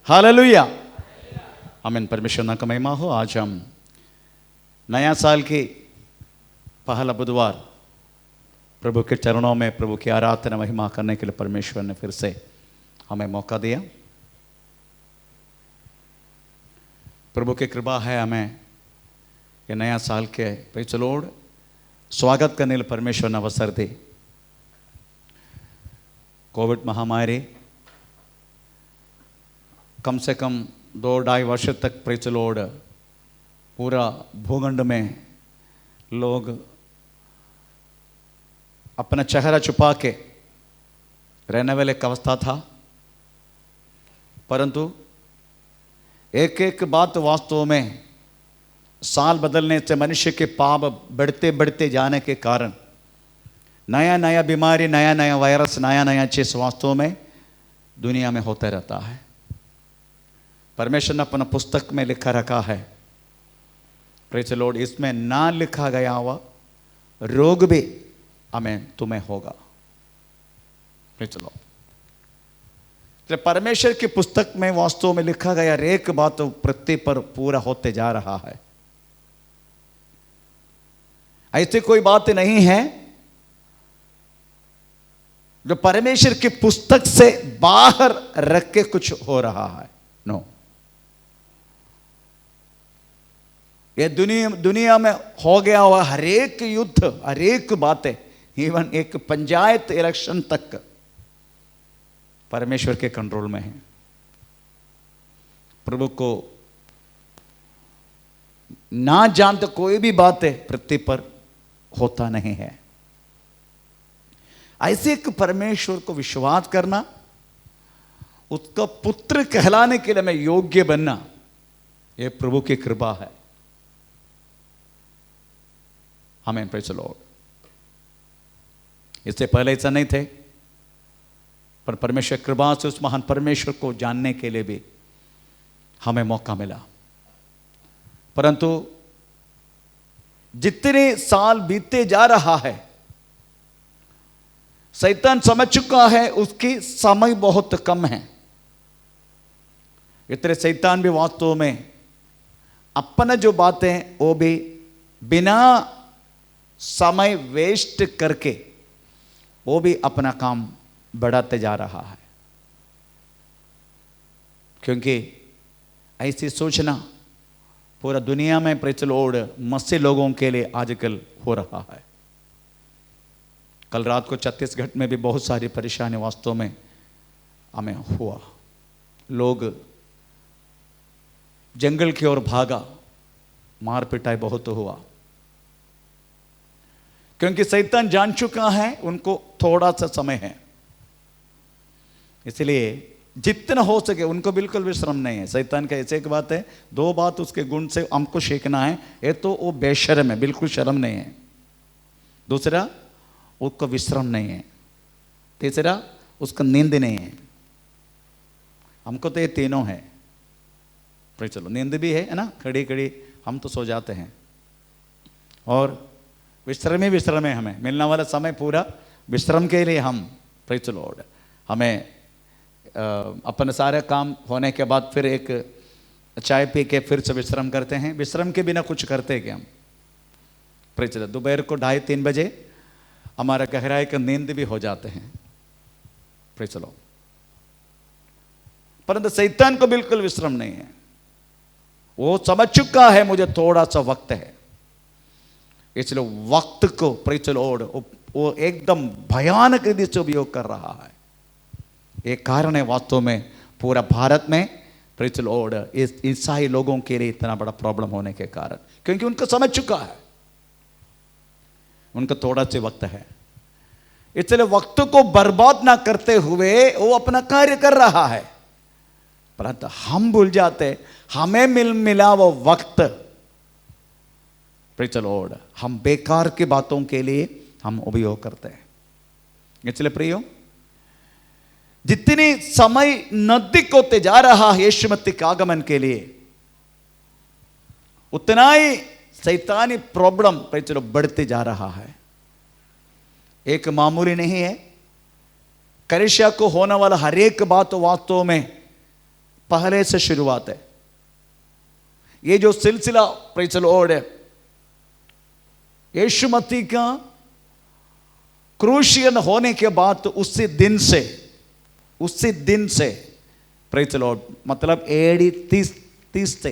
Hallelujah, आमीन। परमेश्वर ना का महिमा हो। आज हम नया साल की पहला बुधवार प्रभु के चरणों में प्रभु की आराधना महिमा करने के लिए परमेश्वर ने फिर से हमें मौका दिया। प्रभु की कृपा है हमें ये नया साल के प्रेज़ द लॉर्ड स्वागत करने के लिए परमेश्वर ने अवसर दी। कोविड महामारी कम से कम 2-2.5 वर्ष तक प्रेज़ द लॉर्ड पूरा भूखंड में लोग अपना चेहरा छुपा के रहने वाले एक अवस्था था, परंतु एक एक बात वास्तव में साल बदलने से मनुष्य के पाप बढ़ते बढ़ते जाने के कारण नया नया बीमारी, नया नया वायरस, नया नया चीज वास्तव में दुनिया में होता रहता है। परमेश्वर ने अपना पुस्तक में लिखा रखा है प्रेज़ द लॉर्ड, इसमें ना लिखा गया हुआ रोग भी हमें तुम्हें होगा। प्रेज़ द लॉर्ड, परमेश्वर की पुस्तक में वास्तव में लिखा गया एक बात पृथ्वी पर पूरा होते जा रहा है। ऐसी कोई बात नहीं है जो परमेश्वर की पुस्तक से बाहर रख के कुछ हो रहा है। नो, ये दुनिया में हो गया हुआ हरेक युद्ध, हरेक बातें, इवन एक पंचायत इलेक्शन तक परमेश्वर के कंट्रोल में है। प्रभु को ना जानते कोई भी बातें पृथ्वी पर होता नहीं है। ऐसे एक परमेश्वर को विश्वास करना, उसका पुत्र कहलाने के लिए मैं योग्य बनना, यह प्रभु की कृपा है। आमीन, प्रेज़ द लॉर्ड। इससे पहले ऐसा नहीं थे, पर परमेश्वर कृपा से उस महान परमेश्वर को जानने के लिए भी हमें मौका मिला। परंतु जितने साल बीते जा रहा है, शैतान समझ चुका है उसकी समय बहुत कम है। इतने शैतान भी वास्तव में अपना जो बातें वो भी बिना समय वेस्ट करके वो भी अपना काम बढ़ाते जा रहा है, क्योंकि ऐसी सोचना पूरा दुनिया में प्रेज़ द लॉर्ड मसीह लोगों के लिए आजकल हो रहा है। कल रात को छत्तीसगढ़ में भी बहुत सारी परेशानी वास्तव में हमें हुआ। लोग जंगल की ओर भागा, मार पिटाई बहुत हुआ, क्योंकि शैतान जान चुका है उनको थोड़ा सा समय है। इसलिए जितना हो सके उनको बिल्कुल विश्राम नहीं है। शैतान का ऐसे एक बात है, 2 बात उसके गुण से हमको सीखना है। एक तो वो बेशर्म है, बिल्कुल शर्म नहीं है। दूसरा, उसको विश्राम नहीं है। तीसरा, उसका नींद नहीं है। हमको तो ये तीनों है। पर चलो, नींद भी है ना, खड़ी खड़ी हम तो सो जाते हैं, और विश्राम है। हमें मिलने वाला समय पूरा विश्राम के लिए हम प्रेज़ द लॉर्ड, हमें अपने सारे काम होने के बाद फिर एक चाय पी के फिर से विश्राम करते हैं। विश्राम के बिना कुछ करते क्या हम? प्रेज़ द लॉर्ड, दोपहर को 2:30-3 बजे हमारा गहराई का नींद भी हो जाते हैं। प्रेज़ द लॉर्ड, परंतु शैतान को बिल्कुल विश्राम नहीं है। वो समझ चुका है मुझे थोड़ा सा वक्त है, इसलिए वक्त को प्रेज़ द लॉर्ड वो एकदम भयानक रीति से उपयोग कर रहा है। एक कारण है वास्तव में पूरा भारत में प्रेज़ द लॉर्ड इस ईसाई लोगों के लिए इतना बड़ा प्रॉब्लम होने के कारण, क्योंकि उनको समझ चुका है उनको थोड़ा सा वक्त है। इसलिए वक्त को बर्बाद ना करते हुए वो अपना कार्य कर रहा है, परंतु हम भूल जाते हमें मिला वो वक्त प्रेज़ द लॉर्ड हम बेकार की बातों के लिए हम उपयोग करते हैं। इसलिए प्रियो, जितनी समय नजदीक होते जा रहा है यीशु मसीह के आगमन के लिए, उतना ही शैतानी प्रॉब्लम प्रेज़ द लॉर्ड बढ़ते जा रहा है। एक मामूली नहीं है। कलीसिया को होने वाला हर एक बात वास्तव में पहले से शुरुआत है। ये जो सिलसिला प्रेज़ द लॉर्ड है, यीशु मसीह का क्रूशियन होने के बाद उसी दिन से प्रेज़ द लॉर्ड, मतलब AD 30 से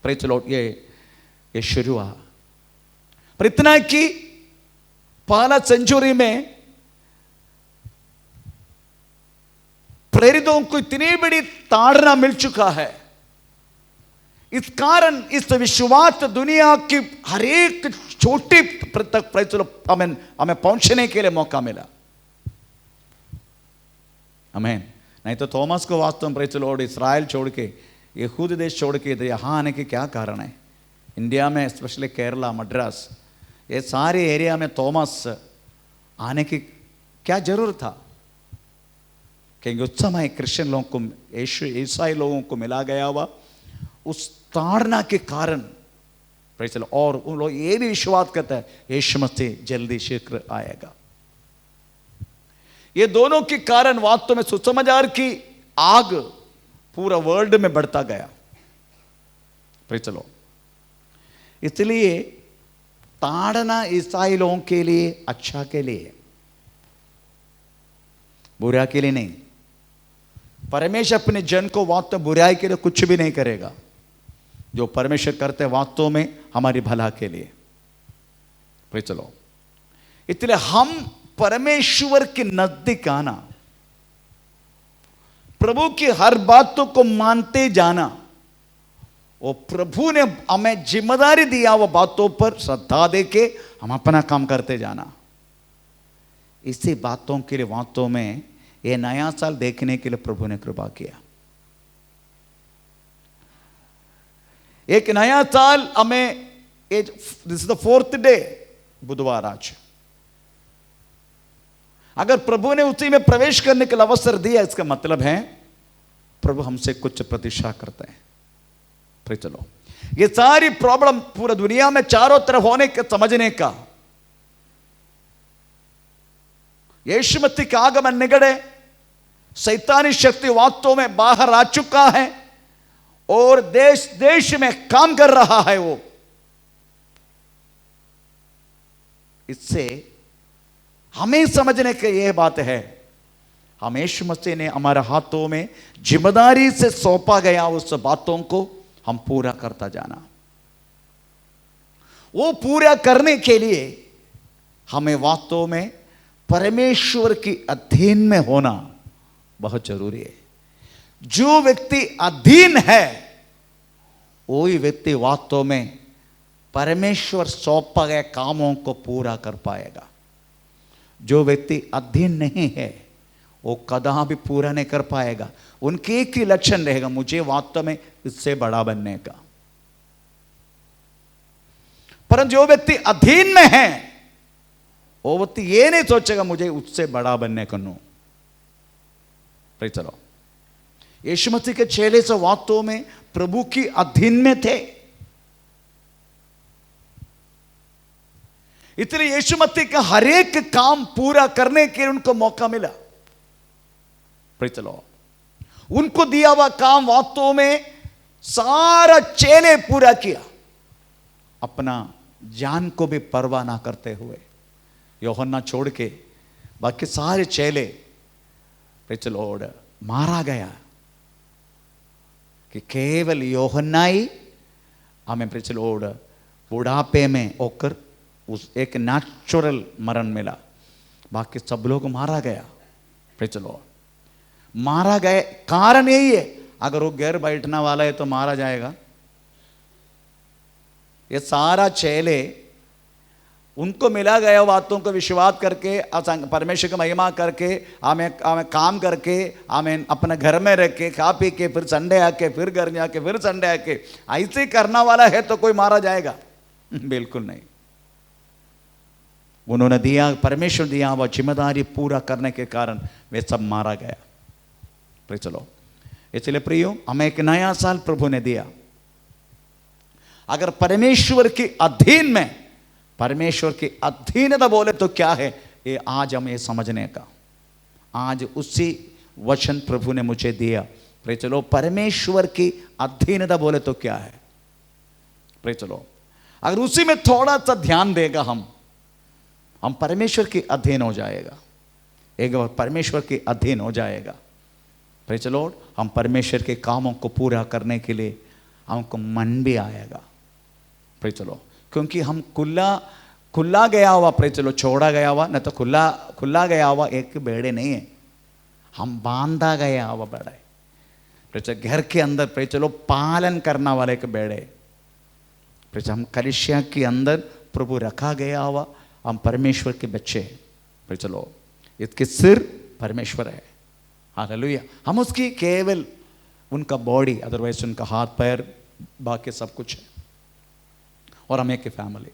प्रेज़ द लॉर्ड ये शुरू हुआ। पर इतना है कि पहला सेंचुरी में प्रेरितों को इतनी बड़ी ताड़ना मिल चुका है, इस कारण इस विश्वास दुनिया की हर एक छोटी तक हमें पहुंचने के लिए मौका मिला। आमीन। नहीं तो थॉमस को वास्तव में प्रेज़ द लॉर्ड इस्राएल छोड़ के, यहूदी देश छोड़ के यहाँ आने के क्या कारण है? इंडिया में स्पेशली केरला, मद्रास, ये सारे एरिया में थॉमस आने की क्या जरूरत था? क्योंकि उस समय क्रिश्चियन लोगों को, ईसाई लोगों को मिला गया हुआ उस ताड़ना के कारण, प्रेज़ द लॉर्ड, और उन लोग ये भी विश्वास करता है यीशु मसीह जल्दी शीघ्र आएगा। ये दोनों के कारण वास्तव में सुसमाचार की आग पूरा वर्ल्ड में बढ़ता गया। Praise the Lord. इसलिए ताड़ना ईसाई लोगों के लिए अच्छा के लिए, बुरा के लिए नहीं। परमेश्वर अपने जन को वास्तव बुराई के लिए कुछ भी नहीं करेगा। जो परमेश्वर करते हैं वास्तव में हमारी भला के लिए। Praise the Lord. इसलिए हम परमेश्वर के नजदीक आना, प्रभु की हर बातों को मानते जाना, वो प्रभु ने हमें जिम्मेदारी दिया वो बातों पर श्रद्धा देके हम अपना काम करते जाना। इसी बातों के लिए वास्तव में ये नया साल देखने के लिए प्रभु ने कृपा किया। एक नया साल हमें, this is the 4th day, बुधवार आज। अगर प्रभु ने उसी में प्रवेश करने के लिए अवसर दिया, इसका मतलब है प्रभु हमसे कुछ प्रतीक्षा करते हैं। Praise the Lord. ये सारी प्रॉब्लम पूरा दुनिया में चारों तरफ होने के समझने का, यीशु मसीह का आगमन निकट है, शैतानी शक्ति वास्तव में बाहर आ चुका है और देश देश में काम कर रहा है वो। इससे हमें समझने की यह बात है, हम यीशु मसीह ने हमारे हाथों में जिम्मेदारी से सौंपा गया उस बातों को हम पूरा करता जाना। वो पूरा करने के लिए हमें वास्तव में परमेश्वर की अधीन में होना बहुत जरूरी है। जो व्यक्ति अधीन है वही व्यक्ति वास्तव में परमेश्वर सौंपा गए कामों को पूरा कर पाएगा। जो व्यक्ति अधीन नहीं है वो कदा भी पूरा नहीं कर पाएगा। उनके एक ही लक्षण रहेगा, मुझे वास्तव में इससे बड़ा बनने का। परंतु जो व्यक्ति अधीन में है वो व्यक्ति ये नहीं सोचेगा मुझे उससे बड़ा बनने का। नो, चलो, यीशु मसीह के चेले से वास्तव में प्रभु की अधीन में थे, इसलिए यीशु मसीह का हर एक काम पूरा करने के लिए उनको मौका मिला। चलो, उनको दिया हुआ काम वास्तव में सारा चेले पूरा किया, अपना जान को भी परवाह ना करते हुए। यूहन्ना छोड़ के बाकी सारे चेले लॉर्ड मारा गया कि केवल यूहन्ना ही हमें लॉर्ड बुढ़ापे में होकर उस एक नेचुरल मरण मिला, बाकी सब लोग मारा गया। लॉर्ड मारा गए कारण यही है, अगर वो गैर बैठने वाला है तो मारा जाएगा। ये सारा चेले उनको मिला गया बातों को विश्वास करके, परमेश्वर की महिमा करके, हमें काम करके, हमें अपने घर में रख के, खा पी के, फिर संडे आके, फिर घर में आके, फिर संडे आके, ऐसे करना वाला है तो कोई मारा जाएगा? बिल्कुल नहीं। उन्होंने दिया, परमेश्वर दिया वह जिम्मेदारी पूरा करने के कारण वे सब मारा गया। चलो, इसलिए प्रियो, हमें एक नया साल प्रभु ने दिया। अगर परमेश्वर के अधीन में, परमेश्वर की अधीनता बोले तो क्या है, ये आज हमें समझने का। आज उसी वचन प्रभु ने मुझे दिया। प्रेज लो, परमेश्वर की अधीनता बोले तो क्या है? प्रेज लो, अगर उसी में थोड़ा सा ध्यान देगा हम परमेश्वर के अधीन हो जाएगा। एक बार परमेश्वर के अधीन हो जाएगा, प्रेज लॉर्ड, हम परमेश्वर के कामों को पूरा करने के लिए हमको मन भी आएगा। प्रेज लॉर्ड, क्योंकि हम खुला गया हुआ, प्रेज लॉर्ड, छोड़ा गया हुआ न तो खुला गया हुआ एक बेड़े नहीं है, हम बांधा गया हुआ बेड़ा है। प्रेज घर के अंदर प्रेज लॉर्ड पालन करना वाले एक बेड़े, प्रेज हम कलीसिया के अंदर प्रभु रखा गया हुआ, हम परमेश्वर के बच्चे हैं। प्रेज लॉर्ड, इसके सिर परमेश्वर है। हालेलुया, हम उसकी केवल उनका बॉडी, अदरवाइज उनका हाथ पैर, बाकी सब कुछ है, और हम एक फैमिली।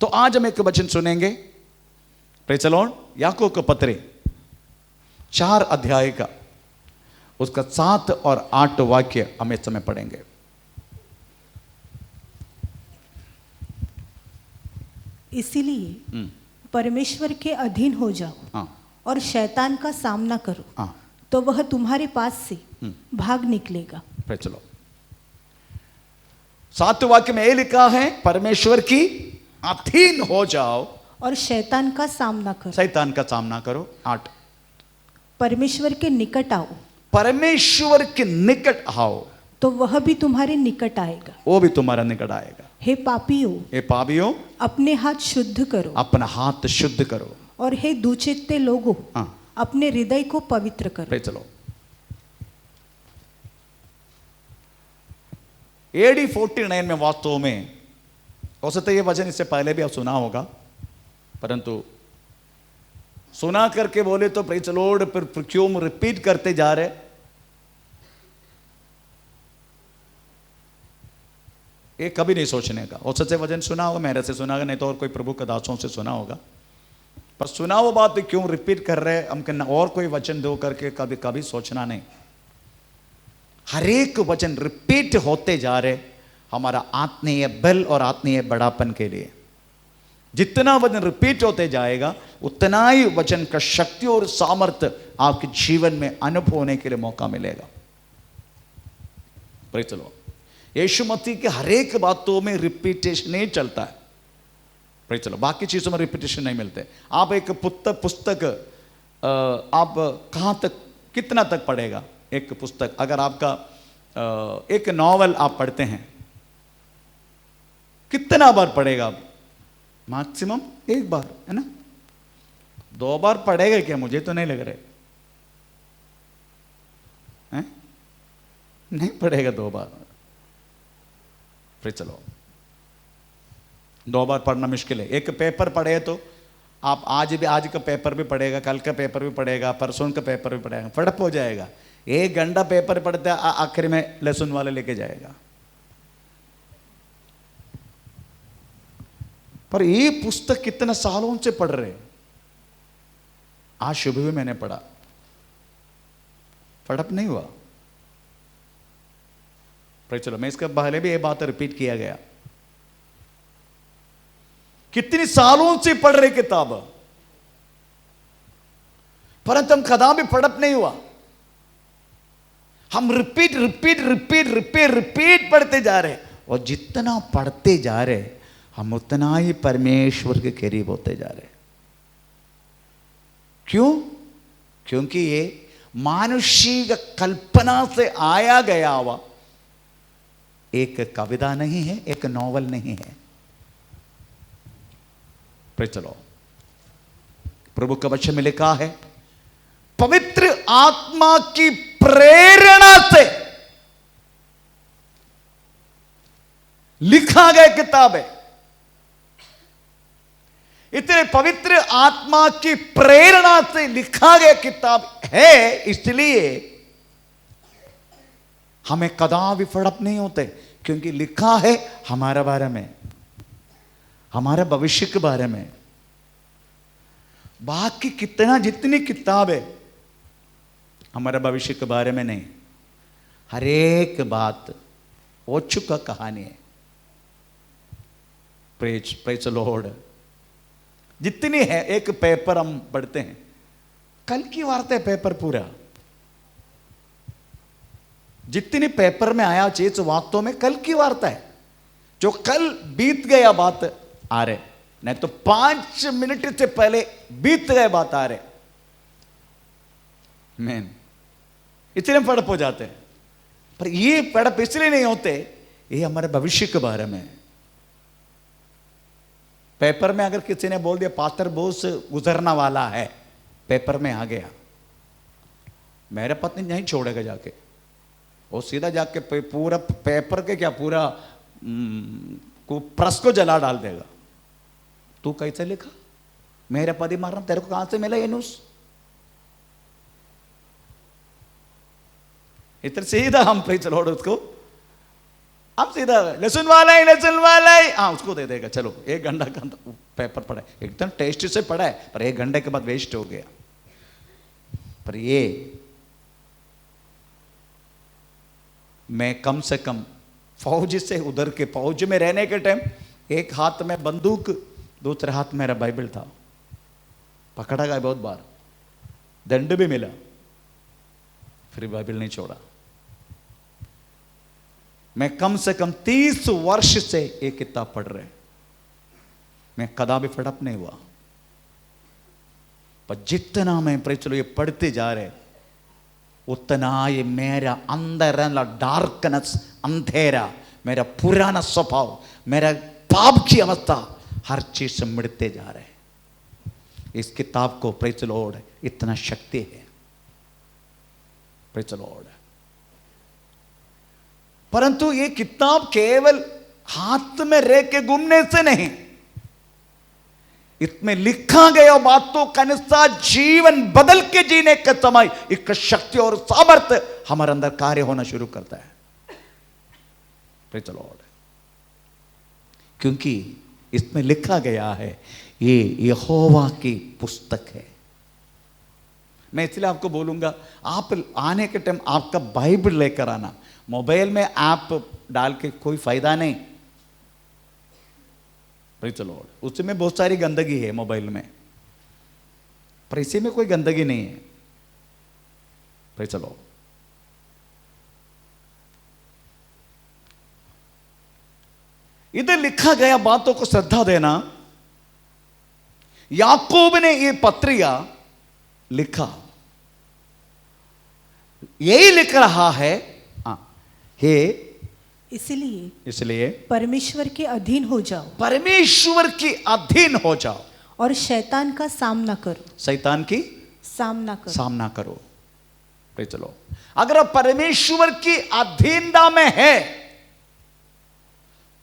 तो आज हम एक वचन सुनेंगे, प्रेज लॉर्ड, याकूब के पत्री 4 अध्याय का उसका 7 और 8 वाक्य हम इस समय पढ़ेंगे। इसीलिए परमेश्वर के अधीन हो जाओ और शैतान का सामना करो, तो वह तुम्हारे पास से भाग निकलेगा। चलो, 7 वाक्य में ये लिखा है, परमेश्वर की अधीन हो जाओ और शैतान का सामना करो। शैतान का सामना करो। 8, परमेश्वर के निकट आओ। परमेश्वर के निकट आओ तो वह भी तुम्हारे निकट आएगा। वो भी तुम्हारा निकट आएगा। हे पापियों, हे पापियों, अपने हाथ शुद्ध करो। अपना हाथ शुद्ध करो। और हे दुचित्ते लोगों, अपने हृदय को पवित्र करो। चलो, AD 49 में वास्तव में हो सकता है ये वचन इससे पहले भी आप सुना होगा, परंतु सुना करके बोले तो प्रेज लॉर्ड फिर क्यों रिपीट करते जा रहे? ये कभी नहीं सोचने का। हो सकता है वचन सुना होगा, मेरे से सुना होगा, नहीं तो और कोई प्रभु के दासों से सुना होगा, पर सुना वो बात तो क्यों रिपीट कर रहे? हम और कोई वचन दो करके कभी कभी सोचना नहीं। हर एक वचन रिपीट होते जा रहे हमारा आत्मीय बल और आत्मीय बड़ापन के लिए। जितना वचन रिपीट होते जाएगा उतना ही वचन का शक्ति और सामर्थ्य आपके जीवन में अनुभव होने के लिए मौका मिलेगा। प्रेज द लॉर्ड, यीशु मसीह के हर एक बातों में रिपीटेशन नहीं चलता है। प्रेज द लॉर्ड, बाकी चीजों में रिपीटेशन नहीं मिलते। आप एक पुस्तक आप कहां तक, कितना तक पढ़ेगा एक पुस्तक? अगर आपका एक नॉवल आप पढ़ते हैं, कितना बार पढ़ेगा आप? मैक्सिमम 1 बार, है ना? 2 बार पढ़ेगा क्या? मुझे तो नहीं लग रहा है, नहीं पढ़ेगा 2 बार। फिर चलो, 2 बार पढ़ना मुश्किल है। एक पेपर पढ़े तो आप आज का पेपर भी पढ़ेगा, कल का पेपर भी पढ़ेगा, परसों का पेपर भी पढ़ेगा, फटप हो जाएगा। 1 घंटा पेपर पढ़ते आखिर में लेसन वाले लेके जाएगा। पर ये पुस्तक कितने सालों से पढ़ रहे? आज सुबह भी मैंने पढ़ा, फटप नहीं हुआ। पर चलो, मैं इसके पहले भी ये बात रिपीट किया गया, कितनी सालों से पढ़ रहे किताब, परंतु हम कदा भी फटप नहीं हुआ। हम repeat repeat repeat repeat repeat पढ़ते जा रहे, और जितना पढ़ते जा रहे हम उतना ही परमेश्वर के करीब होते जा रहे। क्यों? क्योंकि ये मानुषिक कल्पना से आया गया हुआ एक कविता नहीं है, एक नॉवल नहीं है। चलो, प्रभु का वचन में लिखा है, पवित्र आत्मा की प्रेरणा से लिखा गया किताब है। इतने पवित्र आत्मा की प्रेरणा से लिखा गया किताब है, इसलिए हमें कदा भी फड़प नहीं होते, क्योंकि लिखा है हमारे बारे में, हमारे भविष्य के बारे में। बाकी जितनी किताब है हमारे भविष्य के बारे में नहीं। हर एक बात हो चुका कहानी है। Praise the Lord. जितनी है, एक पेपर हम पढ़ते हैं, कल की वार्ता है पेपर पूरा, जितनी पेपर में आया चीज वास्तव में कल की वार्ता है, जो कल बीत गया बात आ रहे, नहीं तो 5 मिनट से पहले बीत गए बात आ रहे। मैन इसलिए हम पड़प हो जाते हैं, पर ये पड़प इसलिए नहीं होते, ये हमारे भविष्य के बारे में। पेपर में अगर किसी ने बोल दिया पास्टर बोस गुजरना वाला है, पेपर में आ गया, मेरे पत्नी नहीं छोड़ेगा जाके, वो सीधा जाके पूरा पेपर के क्या पूरा प्रेस को जला डाल देगा। तू कैसे लिखा, मेरे पति मारना, तेरे को कहां से मिला ये न्यूज? इधर सीधा हम पे चलो उसको, हम सीधा लहसुन वाला है, हाँ उसको दे देगा। चलो 1 घंटा का पेपर पढ़ा, एकदम टेस्ट से पढ़ा है, पर 1 घंटे के बाद वेस्ट हो गया। पर ये मैं कम से कम फौज से उधर के फौज में रहने के टाइम एक हाथ में बंदूक, दूसरे हाथ मेरा बाइबल था, पकड़ा गया बहुत बार, दंड भी मिला, फिर बाइबल नहीं छोड़ा। मैं कम से कम 30 वर्ष से एक किताब पढ़ रहे, मैं कदापि फड़प नहीं हुआ। पर जितना मैं चलो ये पढ़ते जा रहे, उतना ये मेरा अंदर डार्कनेस, अंधेरा, मेरा पुराना स्वभाव, मेरा पाप की अवस्था, हर चीज से मिटते जा रहे। इस किताब को प्रेज लॉर्ड इतना शक्ति है, प्रेज लॉर्ड। परंतु ये किताब केवल हाथ में रह के घूमने से नहीं, इसमें लिखा गया बातों का अनुसार जीवन बदल के जीने के समय एक शक्ति और सामर्थ्य हमारे अंदर कार्य होना शुरू करता है, प्रेज लॉर्ड। क्योंकि इसमें लिखा गया है ये यहोवा की पुस्तक है। मैं इसलिए आपको बोलूंगा, आप आने के टाइम आपका बाइबल लेकर आना। मोबाइल में ऐप डाल के कोई फायदा नहीं, प्रेज लॉर्ड। उसमें बहुत सारी गंदगी है मोबाइल में, पर इसी में कोई गंदगी नहीं है, प्रेज लॉर्ड। इधर लिखा गया बातों को श्रद्धा देना। याकूब ने ये पत्रिका लिखा, यही लिख रहा है हे इसलिए परमेश्वर के अधीन हो जाओ, परमेश्वर के अधीन हो जाओ और शैतान का सामना करो, शैतान की सामना करो। चलो, अगर आप परमेश्वर की अधीनता में है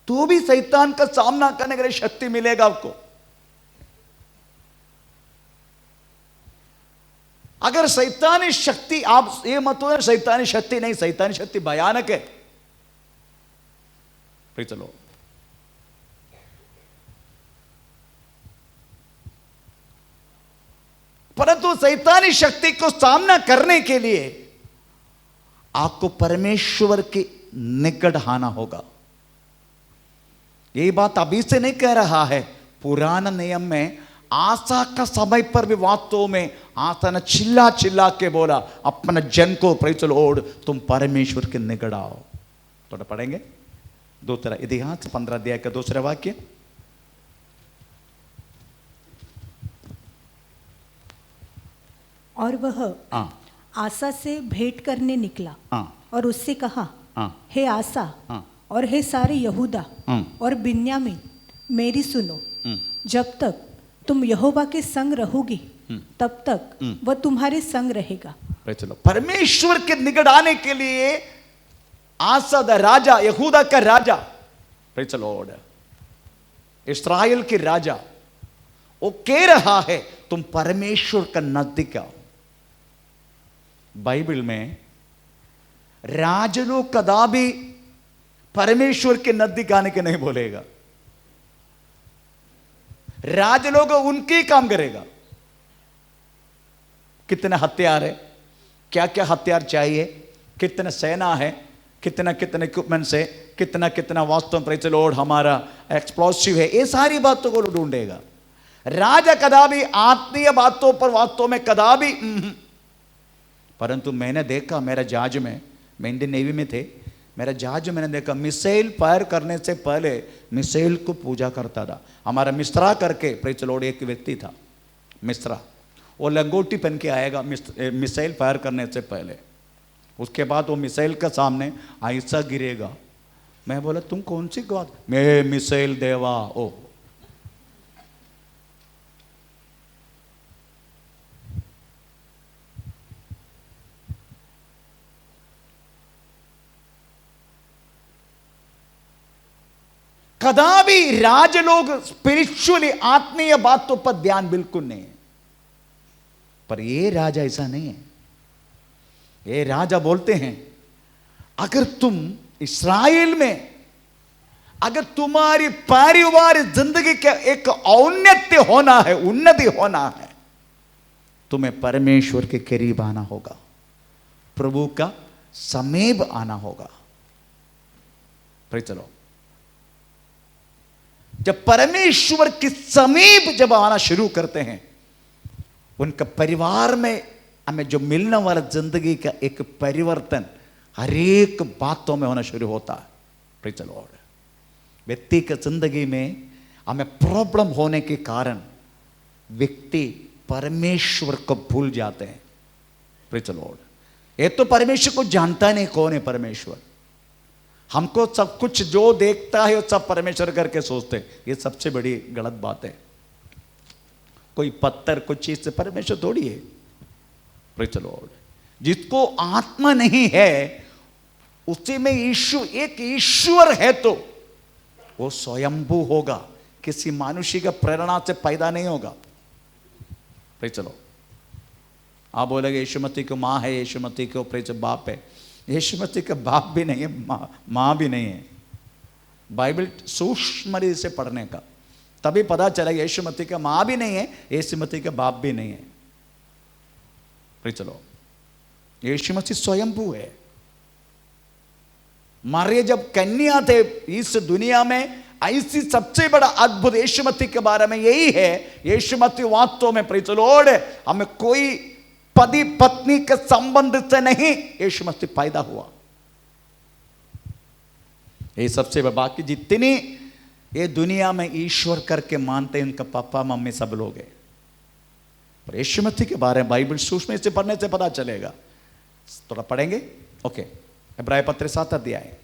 तो भी शैतान का सामना करने के लिए शक्ति मिलेगा आपको। अगर शैतानी शक्ति, आप ये मत हो शैतानी शक्ति नहीं, शैतानी शक्ति भयानक है, फिर चलो। परंतु शैतानी शक्ति को सामना करने के लिए आपको परमेश्वर के निकट आना होगा। यही बात अभी से नहीं कह रहा है, पुराना नियम में आशा का समय पर भी वास्तव में आशा ने चिल्ला चिल्ला के बोला अपने जन को, प्रेज द लॉर्ड, तुम परमेश्वर के निकट आओ। थोड़ा पढ़ेंगे दूसरा इतिहास 15 अध्याय का दूसरा वाक्य। और वह आशा से भेंट करने निकला और उससे कहा, हे आशा और हे सारे यहूदा और बिन्यामीन, मेरी सुनो। जब तक तुम यहोवा के संग रहोगी तब तक वह तुम्हारे संग रहेगा। चलो, परमेश्वर के निकट आने के लिए आशा द राजा, यहूदा का राजा, प्रेज द लॉर्ड, इस्राएल के राजा, वो कह रहा है तुम परमेश्वर का नजदीक आओ। बाइबल में राज लोग कदापि परमेश्वर के नजदीक आने के नहीं बोलेगा। राज लोग उनके काम करेगा। कितने हथियार है, क्या क्या हथियार चाहिए, कितने सेना है, कितना कितने इक्विपमेंट्स है, कितना कितना वास्तव प्रेज द लॉर्ड हमारा एक्सप्लोसिव है, ये सारी बातों को ढूंढेगा। राजा कदापि आत्मीय बातों पर वास्तव में कदापि परंतु मैंने देखा मेरा जहाज में मैं इंडियन नेवी में थे, मेरा जहाज मैंने देखा मिसाइल फायर करने से पहले मिसाइल को पूजा करता था। हमारा मिस्त्रा करके प्रेज द लॉर्ड एक व्यक्ति था, मिस्त्रा, वो लंगोटी पहन के आएगा मिसाइल फायर करने से पहले, उसके बाद वो मिसाइल के सामने ऐसा गिरेगा। मैं बोला तुम कौन सी बात, मैं मिसाइल देवा। ओ कदापि राज लोग स्पिरिचुअली आत्मीय बातों पर ध्यान बिल्कुल नहीं है, पर ये राजा ऐसा नहीं है। ये राजा बोलते हैं अगर तुम इस्राएल में, अगर तुम्हारी पारिवारिक जिंदगी का एक औन्नत्य होना है, उन्नति होना है, तुम्हें परमेश्वर के करीब आना होगा, प्रभु का समीप आना होगा। चलो, जब परमेश्वर के समीप जब आना शुरू करते हैं, उनका परिवार में हमें जो मिलने वाला जिंदगी का एक परिवर्तन हर एक बातों में होना शुरू होता है। Praise the Lord. व्यक्ति की जिंदगी में हमें प्रॉब्लम होने के कारण व्यक्ति परमेश्वर को भूल जाते हैं। Praise the Lord. ये तो परमेश्वर को जानता नहीं कौन है परमेश्वर। हमको सब कुछ जो देखता है वो सब परमेश्वर करके सोचते हैं, ये सबसे बड़ी गलत बात है। कोई पत्थर कुछ चीज से परमेश्वर थोड़ी है। Praise the Lord. जिसको आत्मा नहीं है उसी में एक ईश्वर है तो वो स्वयंभू होगा, किसी मनुष्य का प्रेरणा से पैदा नहीं होगा। Praise the Lord. आप बोलेंगे यीशु मसीह को माँ है, यीशु मसीह को प्रेज़ बाप है। यीशु मसीह का बाप भी नहीं है, माँ भी नहीं है। बाइबल सूक्ष्म रीति से पढ़ने का तभी पता चलेगा यीशु मसीह का माँ भी नहीं है, यीशु मसीह का बाप भी नहीं है। चलो, यीशु मसीह स्वयंभू है। मरियम जब कन्या थे इस दुनिया में, ऐसी सबसे बड़ा अद्भुत यीशु मसीह के बारे में यही है। यीशु मसीह वास्तव में प्रेज़ द लॉर्ड हमें कोई पति पत्नी के संबंध से नहीं यीशु मसीह पैदा हुआ। ये सबसे बाकी जितनी ये दुनिया में ईश्वर करके मानते हैं उनका पापा मम्मी सब लोग हैं, पर यीशु मसीह के बारे में बाइबल सूक्ष्म से पढ़ने से पता चलेगा। थोड़ा पढ़ेंगे। ओके, इब्रानी पत्र 7 अध्याय।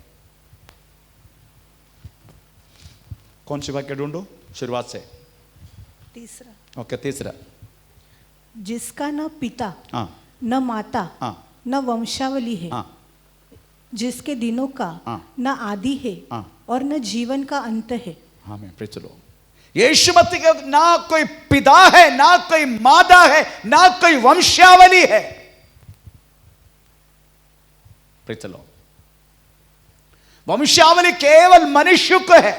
कौन सी वाक्य ढूंढो शुरुआत से? तीसरा। ओके, तीसरा। जिसका न पिता हाँ, न माता हाँ, न वंशावली है, हाँ, जिसके दिनों का हाँ, न आदि है हाँ, और न जीवन का अंत है। हाँ, मैं प्रेज़ द लॉर्ड। यीशु मसीह का ना कोई पिता है, ना कोई माता है, ना कोई वंशावली है। Praise the Lord. वंशावली केवल मनुष्य को है,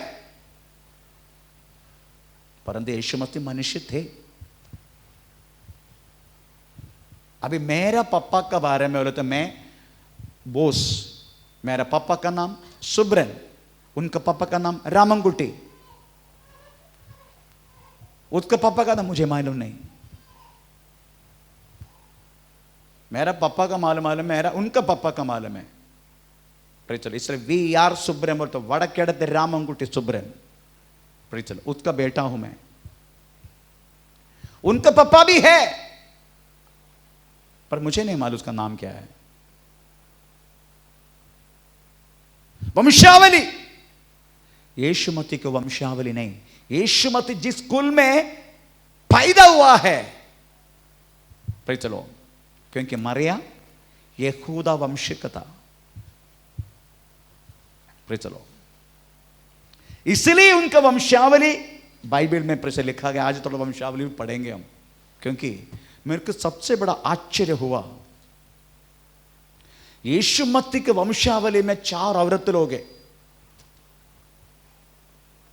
परंतु यीशु मसीह मनुष्य थे। अभी मेरा पापा के बारे में बोले तो मैं बोस, मेरा पापा का नाम सुब्रन, उनका पापा का नाम रामंगुटी, उसका पापा का नाम मुझे मालूम नहीं। मेरा पापा का मालूम है, मेरा उनका पापा का मालूम है। चलो, इसलिए वी आर सुब्रन बोलते वड़केड़ते रामंगुटी सुब्रन। चलो, उसका बेटा हूं मैं। उनका पापा भी है पर मुझे नहीं मालूम उसका नाम क्या है। वंशावली यीशु मसीह की वंशावली नहीं। यीशु मसीह जिस कुल में पैदा हुआ है, चलो, क्योंकि मरियम यहूदा वंश का था। चलो, इसलिए उनका वंशावली बाइबल में प्रश्न लिखा गया। आज थोड़ा वंशावली भी पढ़ेंगे हम, क्योंकि मेरे को सबसे बड़ा आश्चर्य हुआ यीशु मसीह के वंशावली में 4 औरत लोग हैं,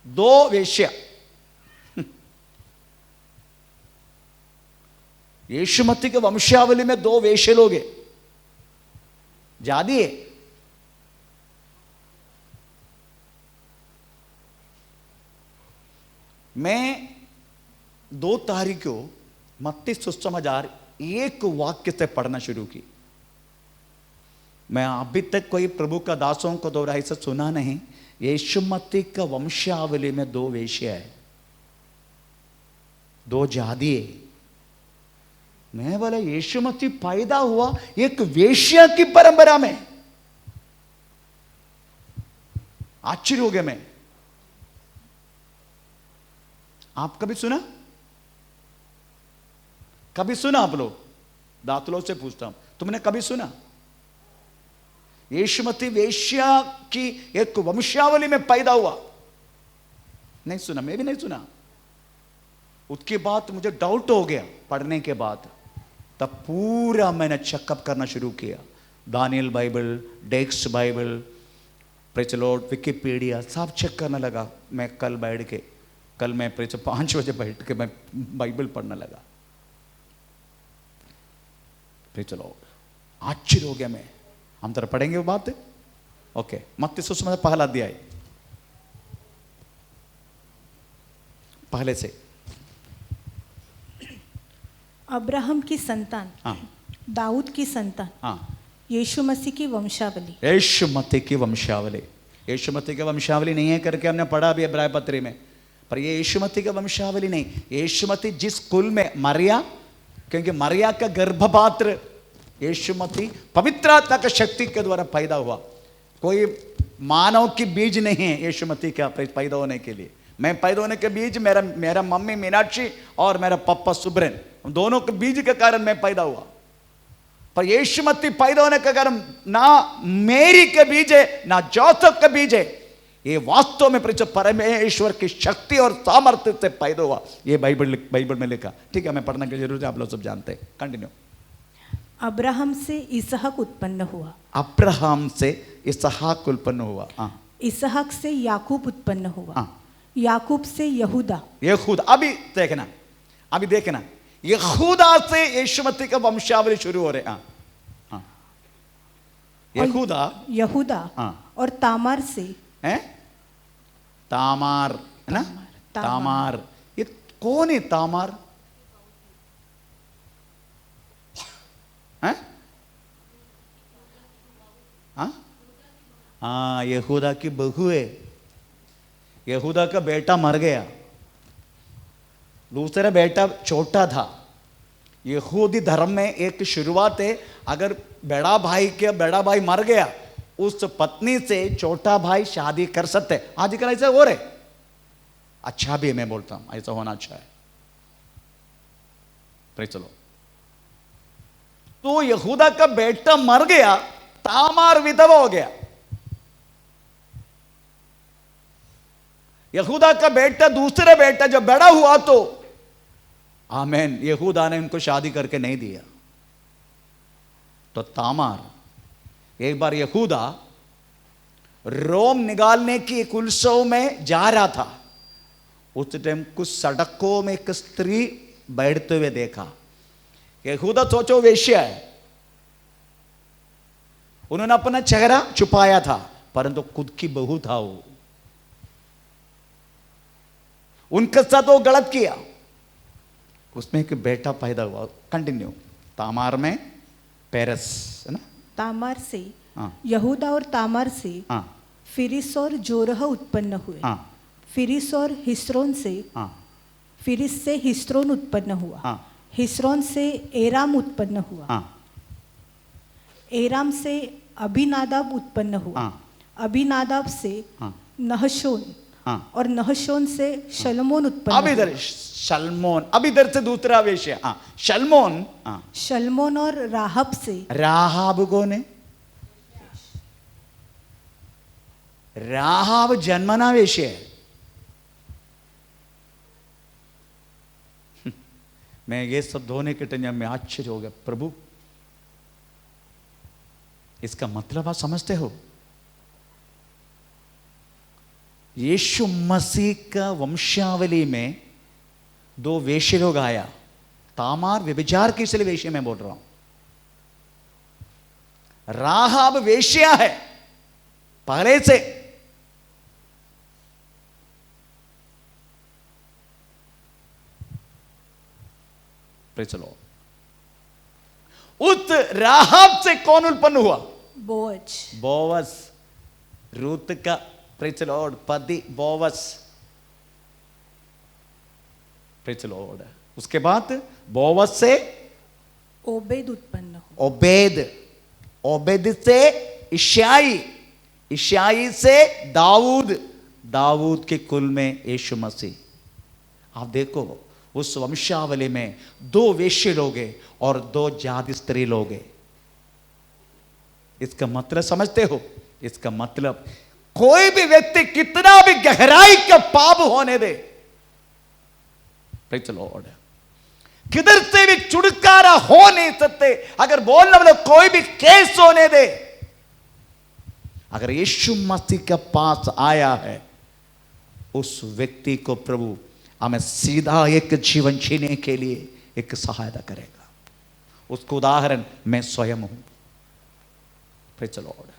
2 वेश्या। यीशु मसीह के वंशावली में 2 वेश्या लोग हैं, जादी है। मैं 2 तारीख को मत्ती सुसमाचार 1 वाक्य से पढ़ना शुरू की। मैं अभी तक कोई प्रभु का दासों को द्वारा ऐसा सुना नहीं। यीशु मसीह का वंशावली में 2 वेश्या है, 2 जाति है। मैं बोला यीशु मसीह पैदा हुआ एक वेश्या की परंपरा में, आश्चर्य हो गया मैं। आप कभी सुना? कभी सुना आप लोग? दातलों से पूछता हूं, तुमने कभी सुना यीशु मसीह वेश्या की एक वंशावली में पैदा हुआ? नहीं सुना, मैं भी नहीं सुना। उसके बाद मुझे डाउट हो गया पढ़ने के बाद, तब पूरा मैंने चेकअप करना शुरू किया। Daniel Bible, Dake's Bible, praise the Lord, Wikipedia सब चेक करने लगा। मैं कल बैठ के, कल मैं 5 बजे बैठ के मैं बाइबल पढ़ने लगा। प्रेज द लॉर्ड, आश्चर्य हो गया मैं। हम तरह पढ़ेंगे वो बात। ओके, मत्ती सुसमाचार पहला अध्याय, पहले से। अब्राहम की संतान, हाँ, दाऊद की संतान, हाँ, यीशु मसीह की वंशावली। यीशु मसीह की वंशावली। यीशु मसीह की वंशावली नहीं है करके हमने पढ़ा अभी इब्राय पत्री में, पर ये यीशु मसीह की वंशावली नहीं। यीशु मसीह जिस कुल में, मरिया, क्योंकि मरिया का गर्भपात्र यीशु मसीह पवित्र आत्मा की शक्ति के द्वारा पैदा हुआ। कोई मानव की बीज नहीं है यीशु मसीह का पैदा होने के लिए। मैं पैदा होने के बीज मेरा मम्मी मीनाक्षी और मेरा पापा सुब्रन, दोनों के बीज के कारण मैं पैदा हुआ। पर यीशु मसीह पैदा होने के कारण ना मेरी के बीज है ना जोसेफ के बीज है। ये वास्तव में परमेश्वर की शक्ति और सामर्थ्य से पैदा हुआ। ये बाइबल में लिखा। ठीक है, मैं पढ़ने की जरूरत है, आप लोग सब जानते हैं। कंटिन्यू। अब्राहम से इसहाक उत्पन्न हुआ। अब्राहम से इसहाक उत्पन्न हुआ। इसहाक से याकूब उत्पन्न हुआ। हाँ। याकूब से यहूदा। यहूदा, अभी देखना, यहूदा से यीशु मसीह का वंशावली शुरू हो रहे। यहूदा और तामार से है, तामार है ना, तामार। ये कौन है तामार? हाँ, यहूदा की बहू है। यहूदा का बेटा मर गया, दूसरा बेटा छोटा था। यहूदी धर्म में एक शुरुआत है, अगर बड़ा भाई मर गया, उस पत्नी से छोटा भाई शादी कर सकते। आजकल ऐसा हो रहे, अच्छा भी है, मैं बोलता हूं ऐसा होना अच्छा है। चलो, तो यहूदा का बेटा मर गया, तामार विधवा हो गया। यहूदा का बेटा, दूसरा बेटा जब बड़ा हुआ तो आमेन, यहूदा ने उनको शादी करके नहीं दिया। तो तामार, एक बार यहूदा रोम निकालने की एक उत्सव में जा रहा था। उस टाइम कुछ सड़कों में एक स्त्री बैठते हुए देखा। यहूदा सोचो वेश्या है, उन्होंने अपना चेहरा छुपाया था, परंतु खुद की बहू था वो। उनके साथ वो गलत किया, उसमें एक बेटा पैदा हुआ। कंटिन्यू। तामार में पेरस है ना, तामार से यहूदा और तामार से फिरिस और जोरह उत्पन्न हुए। फिरिस और हिस्रोन से, फिरिस से हिस्रोन उत्पन्न हुआ। हिस्रोन से एराम उत्पन्न हुआ। एराम से अभिनादाब उत्पन्न हुआ। अभिनादाब से नहशोन, और नहशोन से शलमोन उत्पन्न। अब इधर शलमोन, अब इधर से दूसरा वेश्या शलमोन। शलमोन और राहब से, राहब कौन है? राहब जन्मना वेश्या है। मैं ये सब धोने के टाइम में आश्चर्य हो गया, प्रभु इसका मतलब आप समझते हो? यीशु मसीह का वंशावली में 2 वेश्य लोग आया। तामार व्यभिचार की, इसलिए वेश्या मैं बोल रहा हूं। राहब वेश्या है पहले से। Praise the Lord. उस राहब से कौन उत्पन्न हुआ? बोअज, बोवस, रूत का प्रेज द लॉर्ड पति बोवस, प्रेज द लॉर्ड। उसके बाद बोवस से ओबेद उत्पन्न हुआ, ओबेद, ओबेद से इशाई, इशाई से दाऊद, दाऊद के कुल में यीशु मसीह। आप देखो उस वंशावली में 2 वेश्य लोग हैं और 2 जाति स्त्री लोग हैं। इसका मतलब समझते हो? इसका मतलब कोई भी व्यक्ति कितना भी गहराई का पाप होने दे, प्रेज द लॉर्ड, किधर से भी छुटकारा हो नहीं सकते। अगर बोलने वाले कोई भी केस होने दे, अगर यीशु मसीह के पास आया है, उस व्यक्ति को प्रभु हमें सीधा एक जीवन जीने के लिए एक सहायता करेगा। उसको उदाहरण मैं स्वयं हूं। Praise the Lord.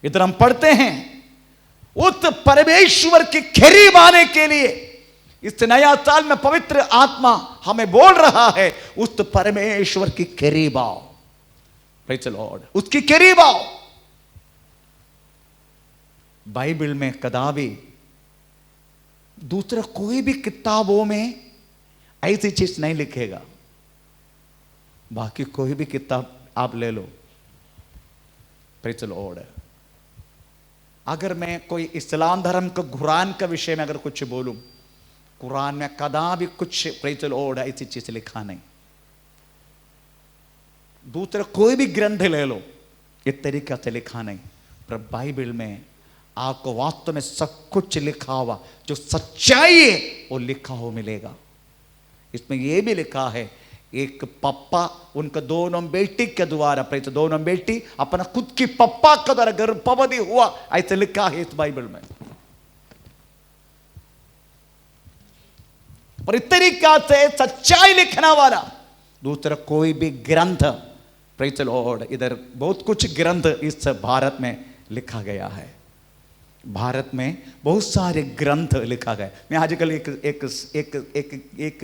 इधर हम पढ़ते हैं उस परमेश्वर के करीब आने के लिए इस नया साल में पवित्र आत्मा हमें बोल रहा है, उस परमेश्वर के करीब आओ। प्रेज द लॉर्ड, उसके करीब आओ। बाइबल में कदापि दूसरा कोई भी किताबों में ऐसी चीज नहीं लिखेगा। बाकी कोई भी किताब आप ले लो, प्रेज द लॉर्ड, अगर मैं कोई इस्लाम धर्म का कुरान का विषय में अगर कुछ बोलूं, कुरान में कदापि कुछ प्रेज द लॉर्ड ऐसी चीज लिखा नहीं। दूसरा कोई भी ग्रंथ ले लो, इस तरीका से लिखा नहीं। पर बाइबल में आपको वास्तव में सब कुछ लिखा हुआ, जो सच्चाई है वो लिखा हो मिलेगा। इसमें यह भी लिखा है, एक पप्पा उनका दोनों बेटी के द्वारा, प्रेज, दोनों बेटी अपना खुद की पप्पा के द्वारा गर्भवती हुआ, ऐसे लिखा है इस बाइबल में। और इस तरीका से सच्चाई लिखने वाला दूसरा कोई भी ग्रंथ, प्रेज द लॉर्ड, इधर बहुत कुछ ग्रंथ इस भारत में लिखा गया है। भारत में बहुत सारे ग्रंथ लिखा गया। मैं आजकल एक एक एक एक एक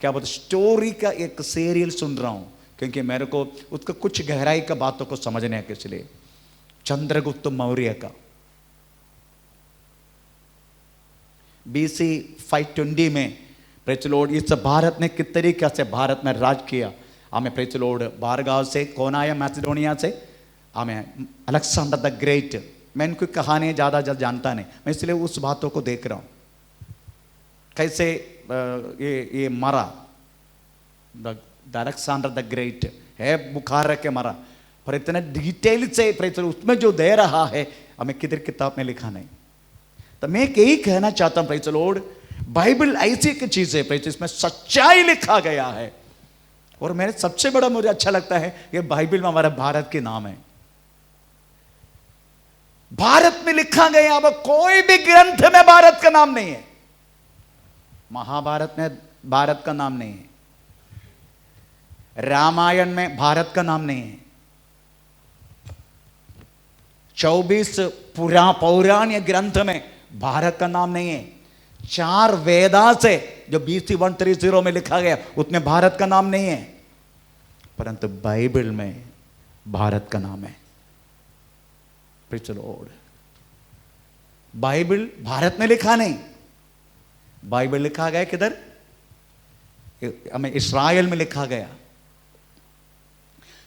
क्या बोलते स्टोरी का एक सीरियल सुन रहा हूं, क्योंकि मेरे को उसका कुछ गहराई का बातों को समझने के लिए। चंद्रगुप्त मौर्य का BC 520 में प्रेज द लॉर्ड इस भारत ने किस तरीके से भारत में राज किया। हमें प्रेज द लॉर्ड बारगाव से कौन आया, मैसिडोनिया से, हमें अलेक्जेंडर द ग्रेट। मैं इनकी कहानी ज़्यादा जानता नहीं, मैं इसलिए उस बातों को देख रहा हूँ कैसे ये मरा, द अलेक्जेंडर द ग्रेट है, बुखार रख के मरा। पर इतने डिटेल से प्रेज उसमें जो दे रहा है हमें किधर किताब में लिखा नहीं। तो मैं यही कहना चाहता हूँ प्रेज द लॉर्ड, बाइबल ऐसी एक चीज है प्रेज, इसमें सच्चाई लिखा गया है। और मेरे सबसे बड़ा मुझे अच्छा लगता है ये बाइबल में हमारा भारत के नाम है, भारत में लिखा गया। अब कोई भी ग्रंथ में भारत का नाम नहीं है। महाभारत में भारत का नाम नहीं है, रामायण में भारत का नाम नहीं है, 24 पौराणिक ग्रंथ में भारत का नाम नहीं है, 4 वेदा से जो BC 130 में लिखा गया उसमें भारत का नाम नहीं है, परंतु बाइबल में भारत का नाम है। Praise the Lord, Bible Bharat में लिखा नहीं, बाइबल लिखा गया किधर, हमें इस्राएल में लिखा गया,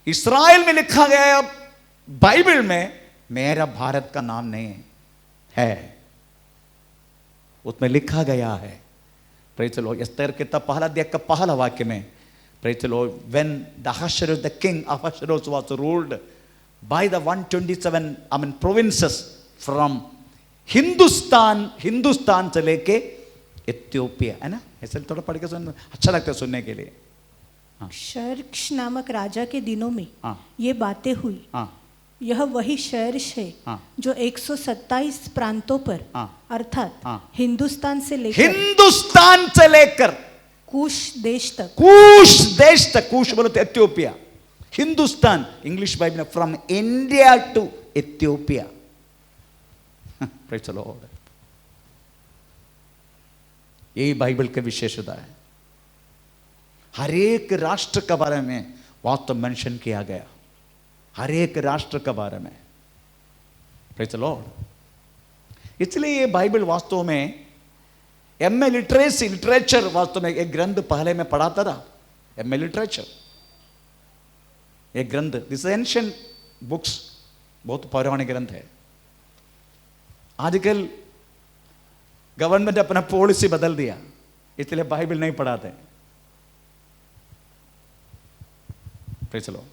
इस्राएल में लिखा गया। बाइबल में मेरा भारत का नाम नहीं है, उसमें लिखा गया है। प्रेज द लॉर्ड, एस्तेर किताब पहला अध्याय का पहला वाक्य में, praise the Lord, when the Ahasuerus the king Ahasuerus was ruled by the 127 provinces from Hindustan से लेके इथियोपिया, है ना, ऐसे थोड़ा पढ़ के सुन, अच्छा लगता है सुनने के लिए। हाँ। शर्क्ष नामक राजा के दिनों में हाँ। ये बातें हुई। हाँ। यह वही शर्ष है हाँ। जो 127 प्रांतों पर, हाँ। अर्थात हाँ। हिंदुस्तान से लेकर कूश देश तक, कूश बोलते इथियोपिया, हिंदुस्तान, इंग्लिश बाइबल में from India to Ethiopia. Praise the Lord. यही बाइबल की विशेषता है। हर एक राष्ट्र के बारे में वास्तव मेंशन किया गया, हर एक राष्ट्र के बारे में। Praise the Lord. इसलिए ये बाइबल वास्तव में एमए लिटरेसी, लिटरेचर, वास्तव में एक ग्रंथ पहले मैं पढ़ाता था, एमए लिटरेचर, एक ग्रंथ, दिस एंशिएंट बुक्स, बहुत पौराणिक ग्रंथ है। आजकल गवर्नमेंट अपना पॉलिसी बदल दिया, इसलिए बाइबल नहीं पढ़ाते। Praise the Lord.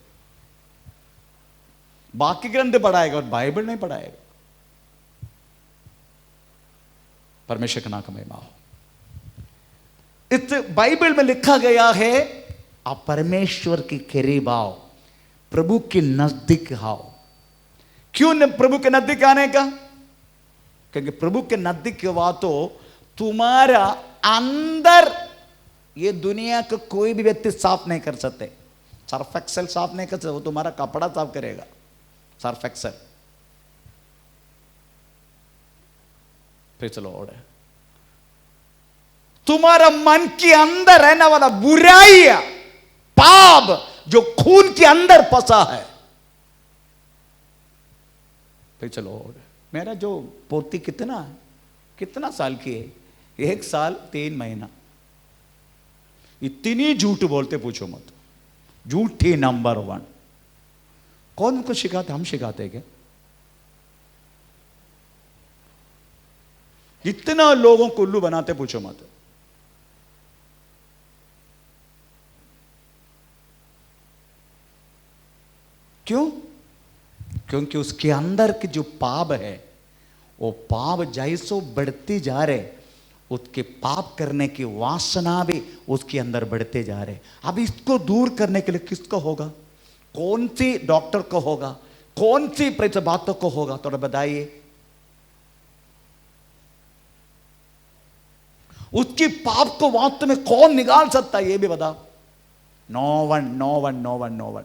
बाकी ग्रंथ पढ़ाएगा और बाइबल नहीं पढ़ाएगा। परमेश्वर का नाम का महिमा हो। इस बाइबल में लिखा गया है, आप परमेश्वर के करीब आओ, प्रभु के नजदीक आओ। क्यों न प्रभु के नजदीक आने का? क्योंकि प्रभु के नजदीक हुआ तो तुम्हारा अंदर ये दुनिया का कोई भी व्यक्ति साफ नहीं कर सकते। सर्फ एक्सेल साफ नहीं कर सकते, वो तुम्हारा कपड़ा साफ करेगा, Surf Excel. Praise the Lord. तुम्हारा मन के अंदर रहने वाला बुराई, पाप जो खून के अंदर फंसा है। Praise the Lord. मेरा जो पोती कितना साल की है? 1 साल 3 महीना। इतनी झूठ बोलते पूछो मत, झूठी नंबर 1। कौन उनको सिखाते? हम सिखाते क्या? इतना लोगों को उल्लू बनाते पूछो मत। क्यों? क्योंकि उसके अंदर के जो पाप है, वो पाप जैसो बढ़ती जा रहे, उसके पाप करने की वासना भी उसके अंदर बढ़ते जा रहे। अब इसको दूर करने के लिए किसको होगा? कौन सी डॉक्टर को होगा? कौन सी बातों को होगा? थोड़ा बताइए। उसकी पाप को वास्तव में कौन निकाल सकता है? ये भी बता। No one, no one, no one, no one.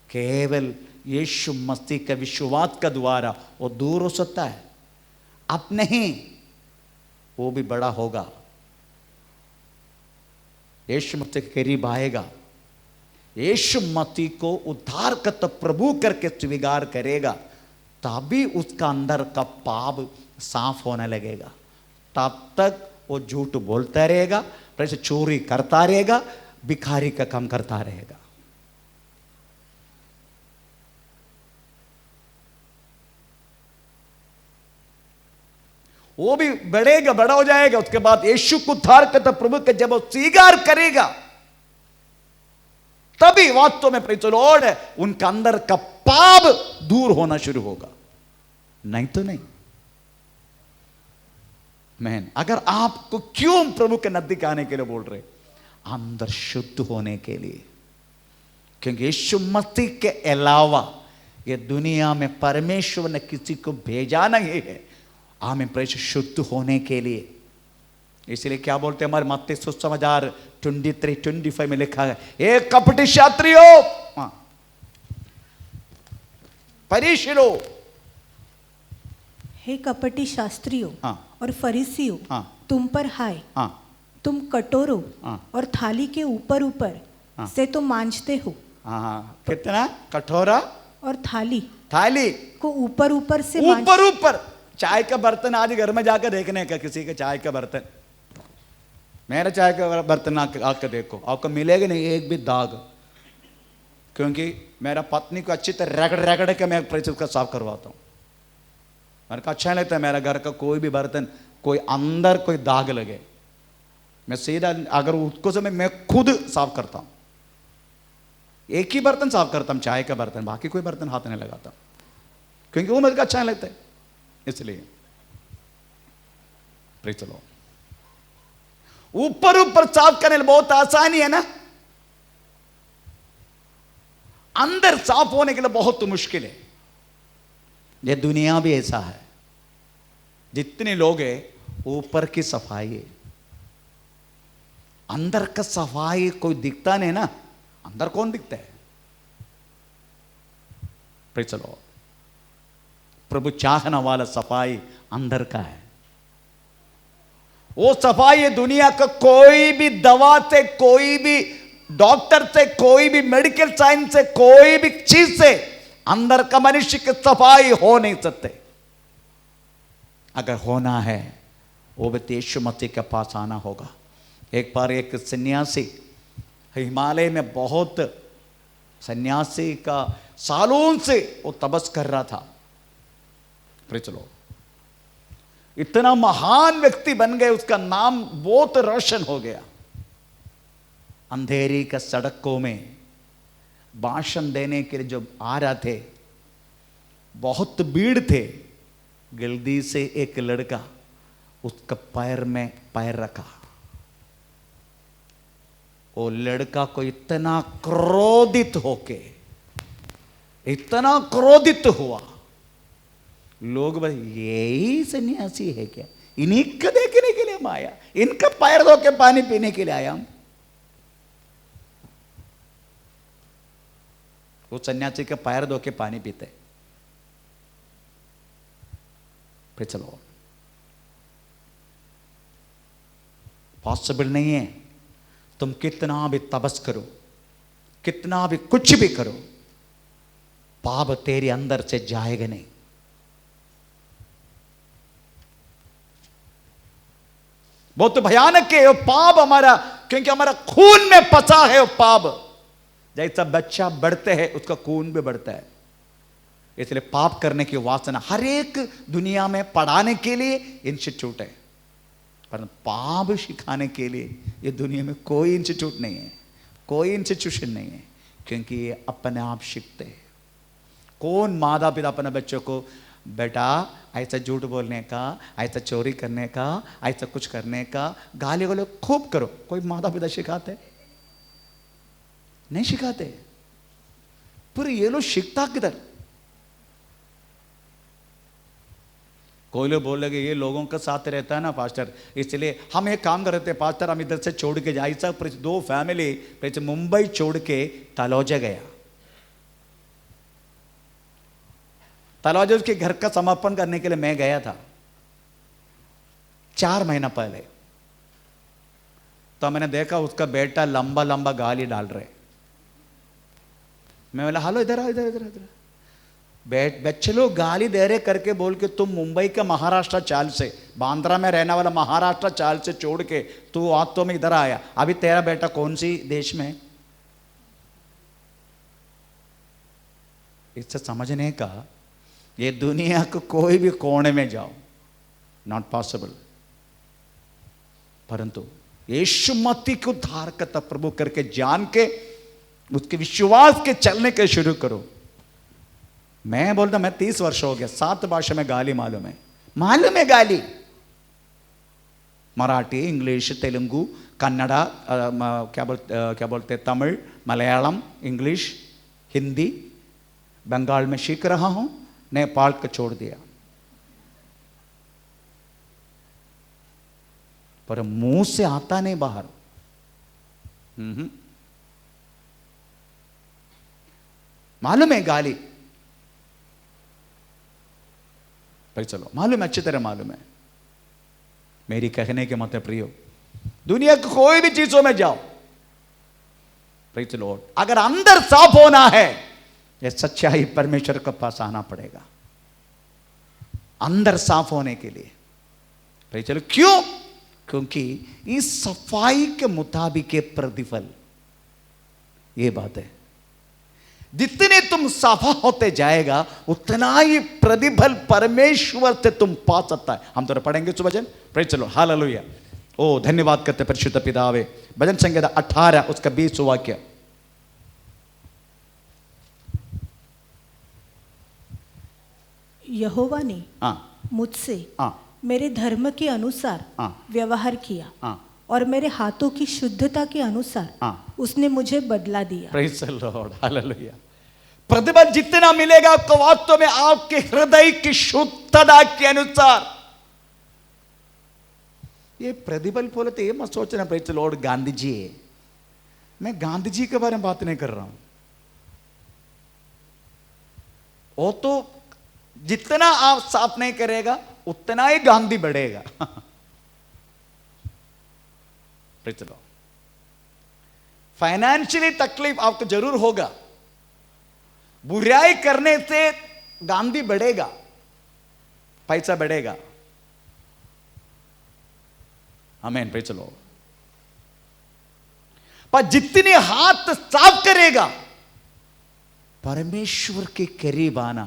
केवल यीशु मसीह के विश्वास का द्वारा वो दूर हो सकता है। अब नहीं, वो भी बड़ा होगा, यीशु मसीह के करीब आएगा, यीशु मसीह को उद्धार करता प्रभु करके स्वीकार करेगा, तभी उसका अंदर का पाप साफ होने लगेगा। तब तक वो झूठ बोलता रहेगा, फिर चोरी करता रहेगा, भिखारी का काम करता रहेगा। वो भी बढ़ेगा, बड़ा हो जाएगा। उसके बाद यीशु को उद्धार करता प्रभु के जब वो स्वीकार करेगा, तभी वास्तव में प्रेज़ द लॉर्ड उनका अंदर का पाप दूर होना शुरू होगा, नहीं तो नहीं। मैन, अगर आपको क्यों प्रभु के नजदीक आने के लिए बोल रहे? अंदर शुद्ध होने के लिए। क्योंकि यीशु मसीह के अलावा ये दुनिया में परमेश्वर ने किसी को भेजा नहीं है हमें प्रेषित शुद्ध होने के लिए। इसलिए क्या बोलते हैं हमारे मत्ती सुसमाचार 23-25 में लिखा है, एक कपटी शास्त्रियों, फरीसियों, हे कपटी शास्त्रियों हाँ, और फरीसियों, हाँ, तुम पर हाय, हाँ, तुम कटोरों हाँ, और थाली के ऊपर ऊपर हाँ, से तो मांजते हो। हाँ, कितना? कटोरा और थाली को ऊपर ऊपर से ऊपर ऊपर। चाय का बर्तन आज घर में जाकर देखने का, किसी के चाय का बर्तन, मेरा चाय का बर्तन आकर देखो, आपको मिलेगा नहीं एक भी दाग। क्योंकि मेरा पत्नी को अच्छी तरह रगड़ रगड़ के मैं प्रेशर का साफ करवाता हूँ। मेरे को अच्छा नहीं लगता है मेरा घर का कोई भी बर्तन कोई अंदर कोई दाग लगे, मैं सीधा अगर उसको समय मैं खुद साफ करता हूँ। एक ही बर्तन साफ करता हूँ, चाय का बर्तन, बाकी कोई बर्तन हाथ नहीं लगाता, क्योंकि वो मेरे को अच्छा नहीं लगता है। इसलिए प्रेज़ द लॉर्ड, ऊपर ऊपर साफ करने बहुत आसानी है ना, अंदर साफ होने के लिए बहुत मुश्किल है। ये दुनिया भी ऐसा है, जितने लोग हैं ऊपर की सफाई है, अंदर का सफाई कोई दिखता नहीं ना, अंदर कौन दिखता है? Praise the Lord. प्रभु चाहने वाला सफाई अंदर का है। वो सफाई ये दुनिया का कोई भी दवा से, कोई भी डॉक्टर से, कोई भी मेडिकल साइंस से, कोई भी चीज से अंदर का मनुष्य की सफाई हो नहीं सकते। अगर होना है वो भी यीशु मसीह के पास आना होगा। एक बार एक सन्यासी हिमालय में, बहुत सन्यासी का सालों से वो तपस कर रहा था। चलो इतना महान व्यक्ति बन गए, उसका नाम बहुत रोशन हो गया। अंधेरी का सड़कों में भाषण देने के लिए जो आ रहे थे, बहुत भीड़ थे। जल्दी से एक लड़का उसका पैर में पैर रखा। वो लड़का को इतना क्रोधित होके, इतना क्रोधित हुआ, लोग बस यही सन्यासी है क्या, इन्हीं को देखने के लिए हम आया, इनका पैर धो के पानी पीने के लिए आया हम। वो सन्यासी का पैर धो के पानी पीते। फिर चलो, पॉसिबल नहीं है। तुम कितना भी तपस करो, कितना भी कुछ भी करो, पाप तेरे अंदर से जाएगा नहीं। बहुत भयानक है वो पाप हमारा, क्योंकि हमारा खून में फंसा है वो पाप। जैसा बच्चा बढ़ते है उसका खून भी बढ़ता है। इसलिए पाप करने की वासना हर एक दुनिया में पढ़ाने के लिए इंस्टीट्यूट है, पर पाप सिखाने के लिए ये दुनिया में कोई इंस्टीट्यूट नहीं है, कोई इंस्टीट्यूशन नहीं है, क्योंकि ये अपने आप सीखते हैं। कौन माता पिता अपने बच्चों को बेटा ऐसा झूठ बोलने का, ऐसा चोरी करने का, ऐसा कुछ करने का, गाली गलौज खूब करो, कोई माता पिता सिखाते नहीं? सिखाते। पर ये लोग सीखता किधर? कोई लोग बोल लगे ये लोगों का साथ रहता है ना पास्टर, इसलिए हम एक काम करते हैं पास्टर, हम इधर से छोड़ के जाए। ऐसा 2 फैमिली मुंबई छोड़ के तलौजा गया। तलौजा उसके घर का समर्पण करने के लिए मैं गया था 4 महीना पहले। तो मैंने देखा उसका बेटा लंबा लंबा गाली डाल रहे। मैं बोला हेलो इधर आओ, इधर इधर इधर। बच्चे लोग गाली दे रहे करके बोल के तुम मुंबई का महाराष्ट्र चाल से, बांद्रा में रहने वाला महाराष्ट्र चाल से छोड़ के तू आतो में इधर आया। अभी तेरा बेटा कौन सी देश में है? इससे समझने का, ये दुनिया को कोई भी कोने में जाओ, नॉट पॉसिबल। परंतु यीशु मसीह को उद्धारकर्ता प्रभु करके जान के उसके विश्वास के चलने के शुरू करो। मैं बोलता मैं 30 वर्ष हो गया, 7 भाषा में गाली मालूम है गाली। मराठी, इंग्लिश, तेलुगु, कन्नड़ा, क्या बोलते तमिल, मलयालम, इंग्लिश, हिंदी, बंगाल में सीख रहा हूं, नेपाल को छोड़ दिया। पर मुंह से आता नहीं बाहर। मालूम है गाली, पर चलो मालूम है, अच्छी तरह मालूम है। मेरी कहने के मत प्रियो, दुनिया की कोई भी चीजों में जाओ, चलो अगर अंदर साफ होना है, यह सच्चाई परमेश्वर के पास आना पड़ेगा अंदर साफ होने के लिए। चलो क्यों? क्योंकि इस सफाई के मुताबिक के प्रतिफल, ये बात है, जितने तुम साफा होते जाएगा उतना ही प्रतिफल परमेश्वर से तुम पा सकता है। हम तो पढ़ेंगे इस वचन। प्रेज चलो हालेलुया। ओ धन्यवाद करते परिशुद्ध पितावे। भजन संहिता 18 उसका 20 वाक्य। यहोवा ने मुझसे मेरे धर्म के अनुसार व्यवहार किया और मेरे हाथों की शुद्धता के अनुसार उसने मुझे बदला दिया। Praise the Lord hallelujah. प्रतिफल जितना मिलेगा आपको वास्तव में आपके हृदय की शुद्धता के अनुसार। ये प्रतिफल बोले तो ये मत सोचना praise the Lord Gandhi ji है। मैं गांधी जी के बारे में बात नहीं कर रहा हूं। वो तो जितना आप साफ नहीं करेगा उतना ही गांधी बढ़ेगा। चलो, फाइनेंशियली तकलीफ आपको जरूर होगा, बुराई करने से गांधी बढ़ेगा, पैसा बढ़ेगा। आमीन, प्रेज़ द लॉर्ड। पर जितने हाथ साफ करेगा, परमेश्वर के करीब आना,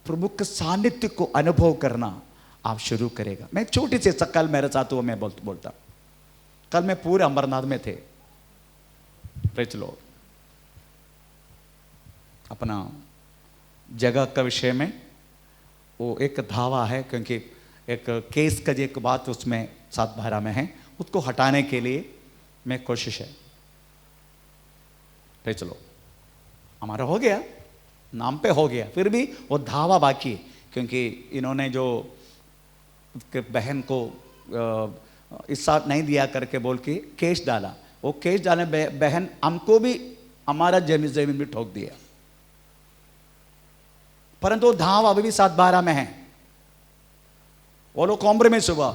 प्रभु के सानिध्य को अनुभव करना आप शुरू करेगा। मैं एक छोटी सी कल मेरे साथ हुआ, मैं बोलता कल मैं पूरे अमरनाथ में थे, प्रेज़ द लॉर्ड। अपना जगह का विषय में वो एक धावा है, क्योंकि एक केस का जो एक बात उसमें 7/12 में है, उसको हटाने के लिए मैं कोशिश है, प्रेज़ द लॉर्ड। हमारा हो गया, नाम पे हो गया, फिर भी वो धावा बाकी है, क्योंकि इन्होंने जो उसके बहन को इस साथ नहीं दिया करके बोल के केस डाला, वो केस डालने बहन हमको भी हमारा जमीन भी ठोक दिया, परंतु वो धावा अभी भी 7/12 में है। वो लोग कॉम्प्रोमाइज हुआ,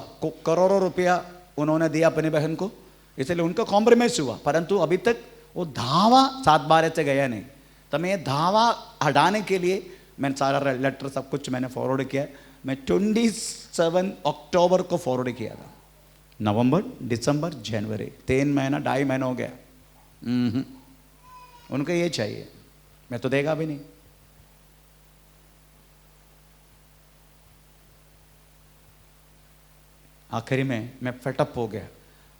करोड़ों रुपया उन्होंने दिया अपनी बहन को, इसलिए उनका कॉम्प्रोमाइज हुआ, परंतु अभी तक वो धावा 7/12 से गया नहीं। तो मैं धावा हटाने के लिए मैंने सारा लेटर सब कुछ मैंने फॉरवर्ड किया। मैं 27 अक्टूबर को फॉरवर्ड किया था, नवंबर, दिसंबर, जनवरी, 3 महीना 2.5 महीना हो गया। उनको ये चाहिए, मैं तो देगा भी नहीं। आखिरी में मैं फेटअप हो गया।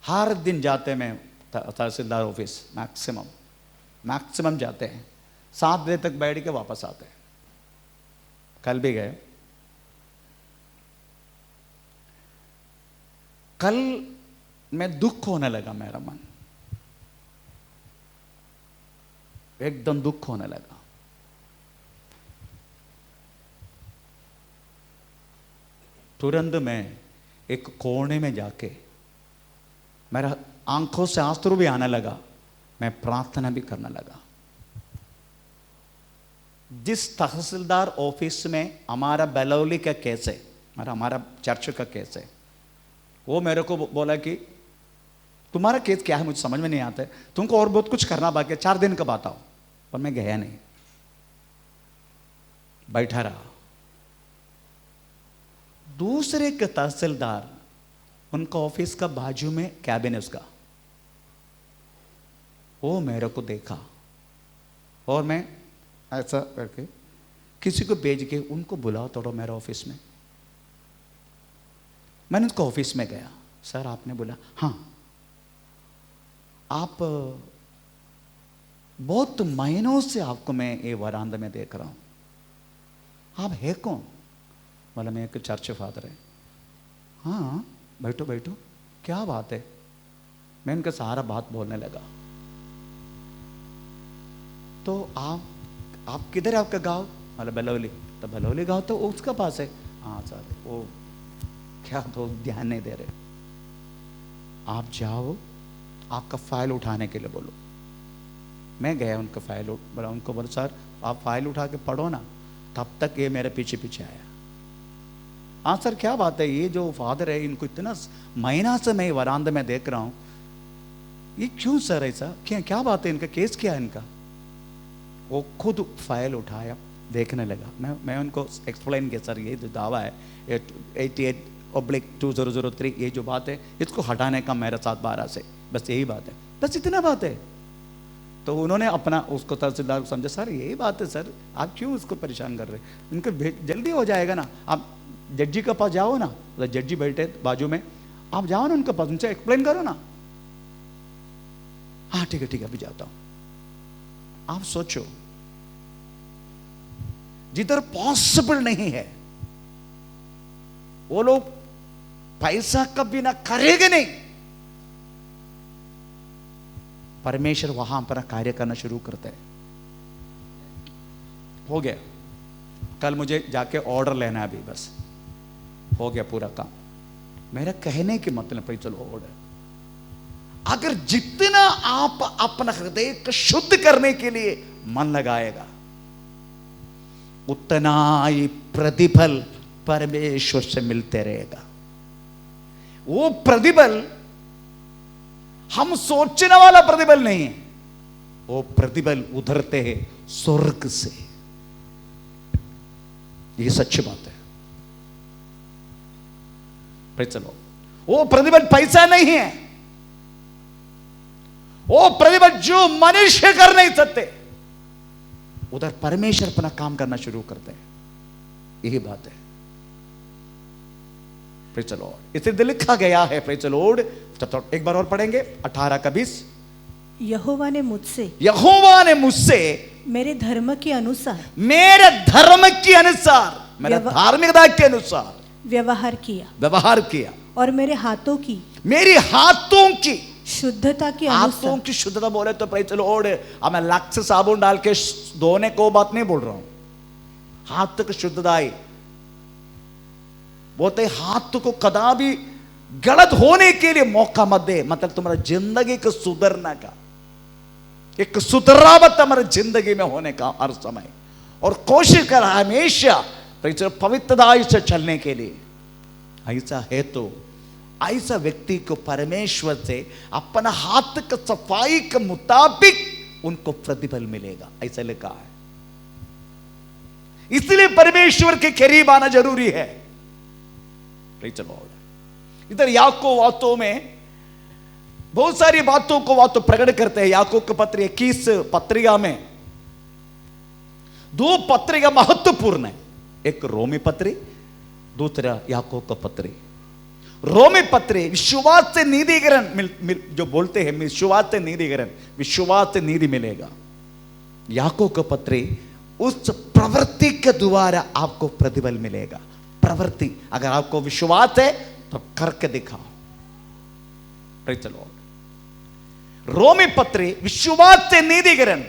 हर दिन जाते मैं तहसीलदार ऑफिस, मैक्सिमम जाते हैं, 7 बजे तक बैठ के वापस आते हैं। कल भी गए। कल मैं दुख होने लगा, मेरा मन एकदम दुख होने लगा। तुरंत मैं एक कोने में जाके, मेरा आंखों से आंसू भी आने लगा, मैं प्रार्थना भी करने लगा। जिस तहसीलदार ऑफिस में हमारा बेलौली का केस है, हमारा चर्च का केस है, वो मेरे को बोला कि तुम्हारा केस क्या है मुझे समझ में नहीं आता है, तुमको और बहुत कुछ करना बाकी है, 4 दिन का बताओ। पर मैं गया नहीं, बैठा रहा। दूसरे के तहसीलदार, उनका ऑफिस का बाजू में कैबिन है उसका, वो मेरे को देखा और मैं ऐसा करके किसी को भेज के उनको बुलाओ थोड़ा मेरे ऑफिस में। मैंने उसको ऑफिस में गया। सर आपने बोला, हाँ आप बहुत महीनों से आपको मैं ये वरांदा में देख रहा हूं, आप है कौन? बोला मैं एक चर्च फादर है। हाँ बैठो बैठो, क्या बात है? मैं उनका सारा बात बोलने लगा। तो आप किधर है, आपका गांव? बोला बेलौली। तो बेलौली गांव तो उसका पास है। हाँ सर, वो क्या तो ध्यान नहीं दे रहे। आप जाओ, आपका फाइल उठाने के लिए बोलो। मैं गया उनका फाइल, बोला उनको, बोला सर आप फाइल उठा के पढ़ो ना। तब तक ये मेरे पीछे पीछे आया। हाँ सर क्या बात है, ये जो फादर है इनको इतना महीना से मैं वरांदे में देख रहा हूँ, ये क्यों सर ऐसा, क्या बात है, इनका केस क्या है इनका? वो खुद फाइल उठाया, देखने लगा। मैं उनको एक्सप्लेन किया, सर ये जो दावा है 88/2003, ये जो बात है इसको हटाने का मेरे साथ 12 से, बस यही बात है, बस इतना बात है। तो उन्होंने अपना उसको तहसीलदार को समझा, सर यही बात है सर, आप क्यों उसको परेशान कर रहे हैं, इनको जल्दी हो जाएगा ना, आप जड्जी के पास जाओ ना, तो जड्जी बैठे बाजू में, आप जाओ ना उनके पास, उनसे एक्सप्लेन करो ना। हाँ ठीक है अभी जाता हूं। आप सोचो, जिधर पॉसिबल नहीं है वो लोग पैसा कभी ना करेंगे नहीं, परमेश्वर वहां अपना कार्य करना शुरू करते हैं। हो गया, कल मुझे जाके ऑर्डर लेना है, अभी बस हो गया पूरा काम। मेरा कहने की मतलब है, चलो ऑर्डर, अगर जितना आप अपना हृदय को शुद्ध करने के लिए मन लगाएगा, उतना ही प्रतिफल परमेश्वर से मिलते रहेगा। वो प्रतिफल हम सोचने वाला प्रतिबल नहीं है, वो प्रतिबल उधरते हैं स्वर्ग से। ये सच्ची बात है। चलो, वो प्रतिबल पैसा नहीं है, वो प्रतिबल जो मनुष्य कर नहीं सकते, उधर परमेश्वर अपना काम करना शुरू करते हैं। यही बात है। Praise the Lord. इसलिए लिखा गया है, प्रेज़ द लॉर्ड, एक बार और पढ़ेंगे 18 का 20। यहोवा ने मुझसे मेरे धर्म के अनुसार मेरे धार्मिकता के अनुसार व्यवहार किया और मेरे हाथों की शुद्धता के अनुसार। हाथों की शुद्धता बोले तो प्रेज़ द लॉर्ड, मैं लक्स साबुन डाल के धोने को बात नहीं बोल रहा हूं। हाथ की शुद्धता बोलते हाथ को कदा भी गलत होने के लिए मौका मत दे। मतलब तुम्हारा जिंदगी को सुधरना का एक सुधरावट हमारे जिंदगी में होने का हर समय, और कोशिश कर हमेशा पवित्रता से चलने के लिए। ऐसा है तो ऐसा व्यक्ति को परमेश्वर से अपना हाथ का सफाई के मुताबिक उनको प्रतिफल मिलेगा, ऐसा लिखा है। इसलिए परमेश्वर के करीब आना जरूरी है। इधर याकूब वास्तव में बहुत सारी बातों को वो तो प्रकट करते हैं। याकूब के पत्र 21 पत्रिका में 2 पत्रिका महत्वपूर्ण है, एक रोमी पत्री, दूसरा याकूब का पत्री। रोमी पत्री विश्वास से नीतिकरण जो बोलते हैं, विश्वास से नीतिकरण, विश्वास से नीति मिलेगा। याकूब का पत्री उस प्रवृत्ति के द्वारा आपको प्रतिफल मिलेगा। प्रवृत्ति, अगर आपको विश्वास है तो करके दिखाओ। Praise the Lord. रोमी पत्री विश्वास से नीतिकरण,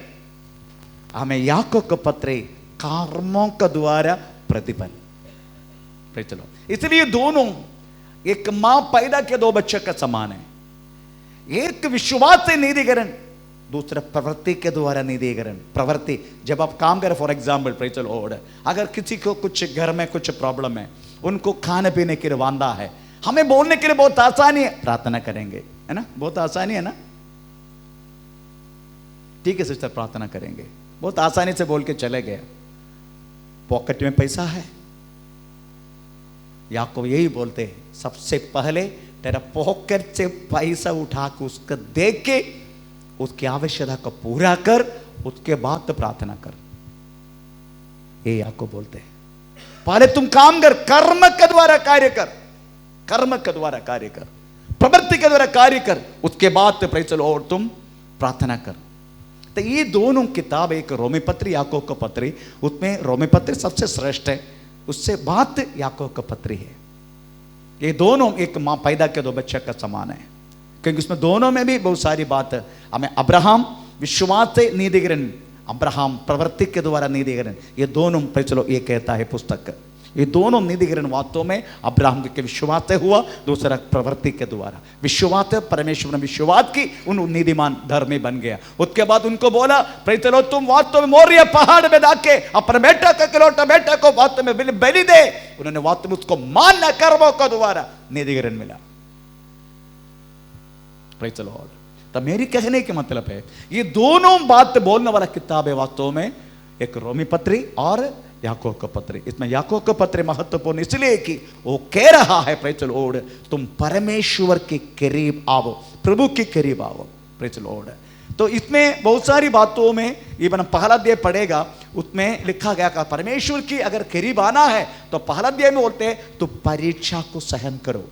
हमें याकूब का पत्री कर्मों के द्वारा प्रतिफल। Praise the Lord. इसलिए दोनों एक मां पैदा के 2 बच्चे का समान है। एक विश्वास से नीतिकरण, दूसरा प्रवृत्ति के द्वारा नीतिकरण। प्रवृत्ति, जब आप काम करें, for example praise the Lord, अगर किसी को कुछ घर में कुछ प्रॉब्लम है, उनको खाने पीने के लिए वांदा है, हमें बोलने के लिए बहुत आसानी है, प्रार्थना करेंगे, है ना, बहुत आसानी है ना, ठीक है सिस्टर, प्रार्थना करेंगे, बहुत आसानी से बोल के चले गए। पॉकेट में पैसा है, याकूब यही बोलते हैं, सबसे पहले तेरा पॉकेट से पैसा उठा के उसको दे के उसकी आवश्यकता को पूरा कर, उसके बाद तो प्रार्थना कर। ये याकूब बोलते हैं, पहले तुम काम कर, कर्म के द्वारा कार्य कर, कर्म के द्वारा कार्य कर, प्रवृत्ति के द्वारा कार्य कर, उसके बाद तो प्रेज़ द लॉर्ड तुम प्रार्थना कर। तो ये दोनों किताब, एक रोमी पत्री, याकूब का पत्री, उसमें रोमी पत्री सबसे श्रेष्ठ है, उससे बात याकूब का पत्री है। ये दोनों एक मां पैदा के 2 बच्चे का समान है, क्योंकि उसमें दोनों में भी बहुत सारी बात है। हमें अब्राहम विश्वास से नीतिकरण, अब्राहम प्रवृत्ति के द्वारा नीतिकरण, ये दोनों पे चलो ये कहता है पुस्तक, ये दोनों नीतिकरण वास्तव में अब्राहम के विश्वास से हुआ, दूसरा प्रवृत्ति के द्वारा। विश्वास परमेश्वर ने विश्वास की, उन नीतिमान धर्मी बन गया। उसके बाद उनको बोला, चलो तुम वास्तव में मोरिया पहाड़ में जाके अपने बेटा का इकलौता बेटा को वास्तव में बलि दे। उन्होंने वास्तव में उसको मानना, कर्मों का द्वारा नीतिकरण मिला। Praise the Lord. तो मेरी कहने के मतलब है, ये दोनों बात बोलने वाला किताब है वास्तव में, एक रोमी पत्री और याकूब का पत्री। इसमें याकूब का पत्र महत्वपूर्ण इसलिए कि वो कह रहा है, प्रेज़ द लॉर्ड, तुम परमेश्वर के करीब आओ, प्रभु के करीब आओ। Praise the Lord. तो इसमें बहुत सारी बातों में, ये बना पहला अध्याय पढ़ेगा, उसमें लिखा गया कि परमेश्वर की अगर करीब आना है तो पहला अध्याय में बोलते हैं तो परीक्षा को सहन करो।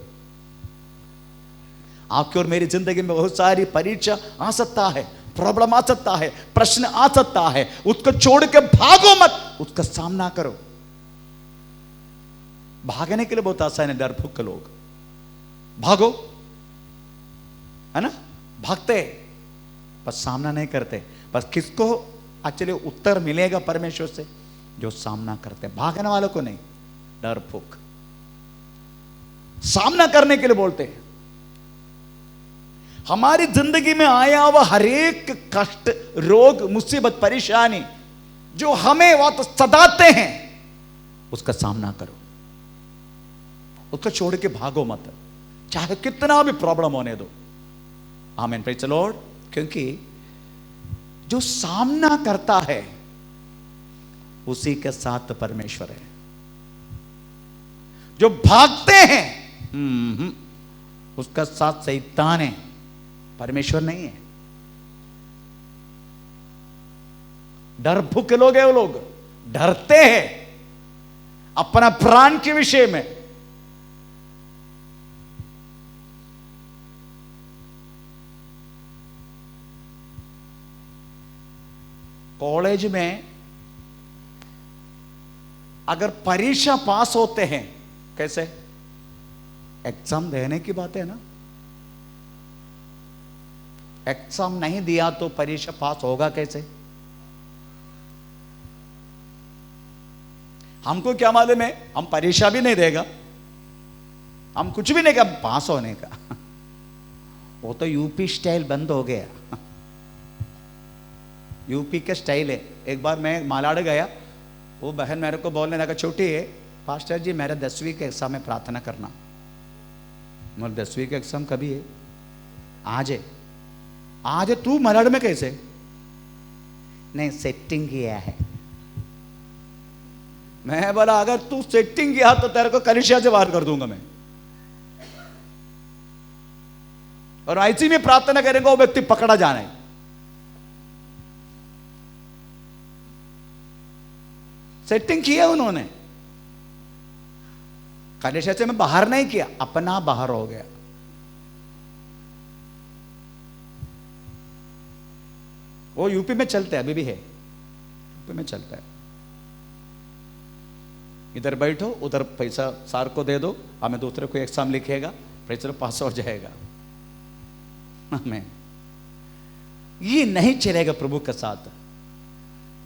आपकी और मेरी जिंदगी में बहुत सारी परीक्षा आ सकता है, प्रॉब्लम आ सकता है, प्रश्न आ सकता है, उसको छोड़ के भागो मत, उसका सामना करो। भागने के लिए बहुत आसान है, डरपोक लोग भागो, है ना, भागते बस सामना नहीं करते। बस किसको एक्चुअली उत्तर मिलेगा परमेश्वर से? जो सामना करते, भागने वालों को नहीं, डरपोक सामना करने के लिए बोलते हैं। हमारी जिंदगी में आया हुआ हर एक कष्ट, रोग, मुसीबत, परेशानी जो हमें वो तो सताते हैं, उसका सामना करो, उसको छोड़ के भागो मत, चाहे कितना भी प्रॉब्लम होने दो। आमीन, प्रेज़ द लॉर्ड। क्योंकि जो सामना करता है उसी के साथ परमेश्वर है। जो भागते हैं उसका साथ शैतान है, परमेश्वर नहीं है। डर भूखे लोग हैं, वो लोग डरते हैं अपना प्राण के विषय में। कॉलेज में अगर परीक्षा पास होते हैं, कैसे? एग्जाम देने की बात है ना। एग्जाम नहीं दिया तो परीक्षा पास होगा कैसे? हमको क्या मालूम है, हम परीक्षा भी नहीं देगा, हम कुछ भी नहीं कर पास होने का। वो तो यूपी स्टाइल बंद हो गया। यूपी का स्टाइल है। एक बार मैं मालाड गया, वो बहन मेरे को बोलने लगा, छोटी है पास्टर जी मेरा 10वीं के एग्जाम में प्रार्थना करना। मतलब 10वीं का एग्जाम कभी है? आज है। आज है? तू मालाड में कैसे? नहीं, सेटिंग किया है। मैं बोला अगर तू सेटिंग किया तो तेरे को कलिसिया से बाहर कर दूंगा मैं। और ऐसी में प्रार्थना करेंगे वो व्यक्ति पकड़ा जाना है। सेटिंग किया उन्होंने, कलिसिया से मैं बाहर नहीं किया, अपना बाहर हो गया। वो यूपी में चलता है, अभी भी है, यूपी में चलता है। इधर बैठो, उधर पैसा सार को दे दो, हमें दूसरे को एग्जाम लिखेगा, पैसा पास हो जाएगा। हमें ये नहीं चलेगा प्रभु के साथ।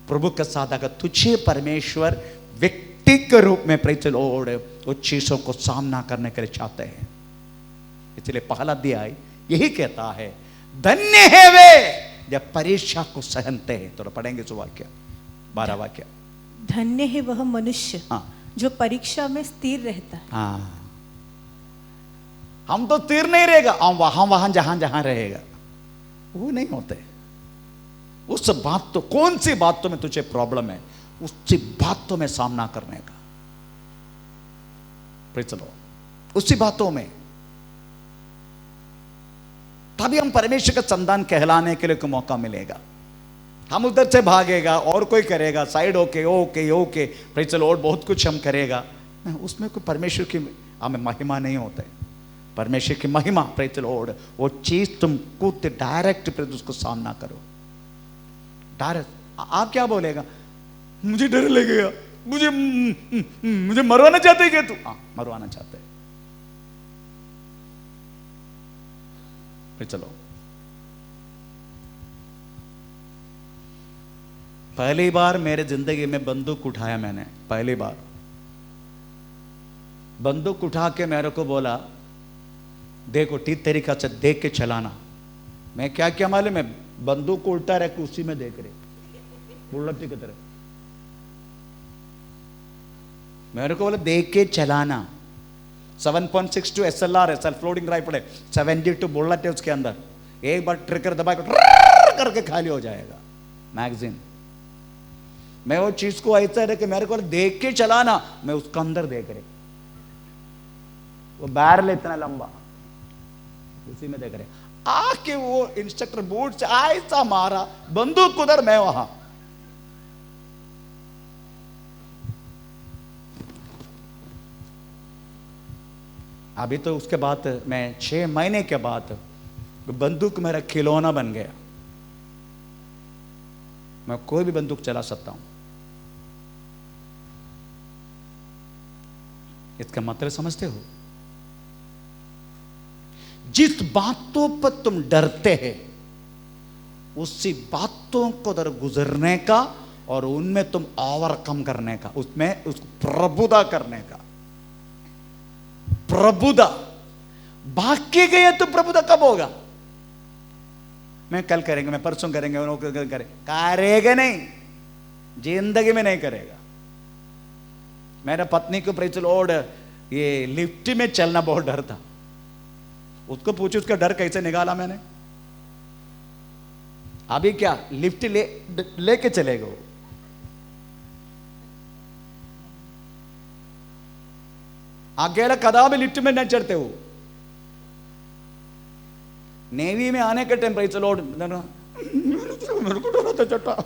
प्रभु के साथ अगर तुझे परमेश्वर व्यक्ति के रूप में प्रेज़ द लॉर्ड उस चीजों को सामना करने के लिए चाहते हैं, इसलिए पहला अध्याय यही कहता है, धन्य है वे जब परीक्षा को सहनते हैं। तो पढ़ेंगे जो वाक्य 12 वाक्य। धन्य है वह मनुष्य हाँ, जो परीक्षा में स्थिर रहता है। हाँ, हम तो स्थिर नहीं रहेगा, हम वहां जहां जहां रहेगा, वो नहीं होते। उस बात तो, कौन सी बातों में तुझे प्रॉब्लम है, उसी बातों में सामना करने का। प्रेज़ द लॉर्ड, उसी बातों में, तभी हम परमेश्वर का संतान कहलाने के लिए को मौका मिलेगा। हम उधर से भागेगा और कोई करेगा, side okay okay okay praise the Lord, बहुत कुछ हम करेगा, उसमें कोई परमेश्वर की हमें महिमा नहीं होता है। परमेश्वर की महिमा प्रेज़ द लॉर्ड, वो चीज तुम कूद डायरेक्ट प्रेज़ उसको सामना करो डायरेक्ट। आप क्या बोलेगा, मुझे डर लगेगा, मुझे मरवाना चाहते है क्या तू? हाँ, मरवाना चाहते है। चलो, पहली बार मेरे जिंदगी में बंदूक उठाया मैंने, पहली बार बंदूक उठा के मेरे को बोला, देखो ठीक तरीका से देख के चलाना। मैं क्या क्या मालूम है, बंदूक को उल्टा रख उसी में देख रहे, बुलेट की तरह। मेरे को बोला देख के चलाना। 7.62 SLR है, सेल्फ लोडिंग राइफल है, 72 बुलेट है उसके अंदर। एक बार ट्रिगर दबा के करके खाली हो जाएगा मैगजीन। मैं वो चीज को ऐसा है कि मेरे को देख के चलाना, मैं उसका अंदर देख रहे, वो बैरल इतना लंबा, उसी में देख रहे। आके वो इंस्ट्रक्टर बोर्ड से ऐसा मारा, बंदूक उधर, मैं वहां। अभी तो उसके बाद मैं 6 महीने के बाद बंदूक मेरा खिलौना बन गया। मैं कोई भी बंदूक चला सकता हूं। इसका मतलब समझते हो? जिस बातों पर तुम डरते हैं उसी बातों को उधर गुजरने का और उनमें तुम ओवरकम करने का, उसमें उसको प्रभुता करने का। प्रभुता भाग के गए तो प्रभुता कब होगा? मैं कल करेंगे, मैं परसों करेंगे, करेगा नहीं, जिंदगी में नहीं करेगा। मेरा पत्नी को प्रेज़ द लॉर्ड ये लिफ्ट में चलना बहुत डर था। उसको पूछो उसका डर कैसे निकाला मैंने। अभी क्या लिफ्ट लेके चलेगा वो। अकेला कदापि लिफ्ट में न चढ़ते हो। नेवी में आने के टाइम प्रेज द लॉर्ड मेरे को डर होता चटा,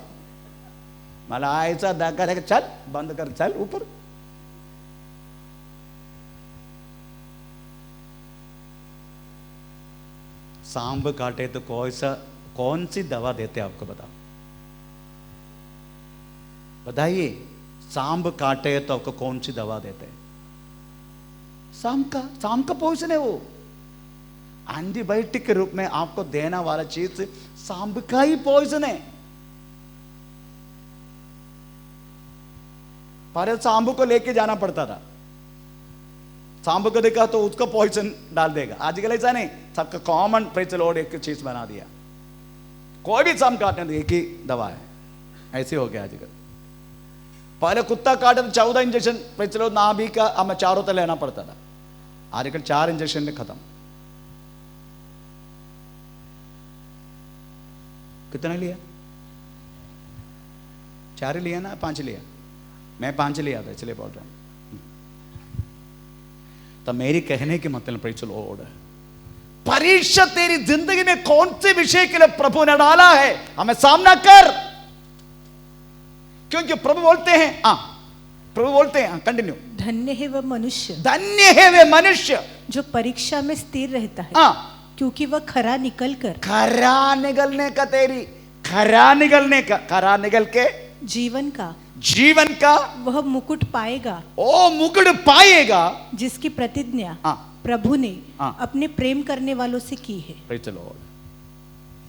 मला ऐसा धक्का देगा, चल बंद कर, चल ऊपर। सांप काटे तो कौन सी दवा देते आपको बताओ, बताइए। सांप काटे तो आपको कौन सी दवा देते हैं? सांप का पॉइजन है वो। एंटीबायोटिक के रूप में आपको देना वाला चीज सांप का ही पॉइजन है। पहले सांप को लेके जाना पड़ता था, सांप को देखा तो उसका पॉइजन डाल देगा। आजकल ऐसा नहीं, सबका कॉमन प्रेज द लॉर्ड एक चीज बना दिया, कोई भी सांप काटने तो एक ही दवा है, ऐसे हो गया आजकल। पहले कुत्ता काटे तो 14 इंजेक्शन प्रेज द लॉर्ड नाभि का हमें चारों तरफ लेना पड़ता था, आजकल 4 इंजेक्शन में खत्म। कितना लिया? 4 लिया ना 5 लिया? मैं 5 लिया था, इसलिए बोल रहा हूं। तो मेरी कहने के मतलब प्रेज द लॉर्ड, परीक्षा तेरी जिंदगी में कौन से विषय के लिए प्रभु ने डाला है, हमें सामना कर। क्योंकि प्रभु बोलते हैं, प्रभु बोलते हैं, कंटिन्यू, धन्य है वह मनुष्य, धन्य है वे मनुष्य जो परीक्षा में स्थिर रहता है, क्योंकि वह खरा निकल निकलने का, तेरी खरा निकल के जीवन का वह मुकुट पाएगा। ओ मुकुट पाएगा, जिसकी प्रतिज्ञा प्रभु ने अपने प्रेम करने वालों से की है। Praise the Lord.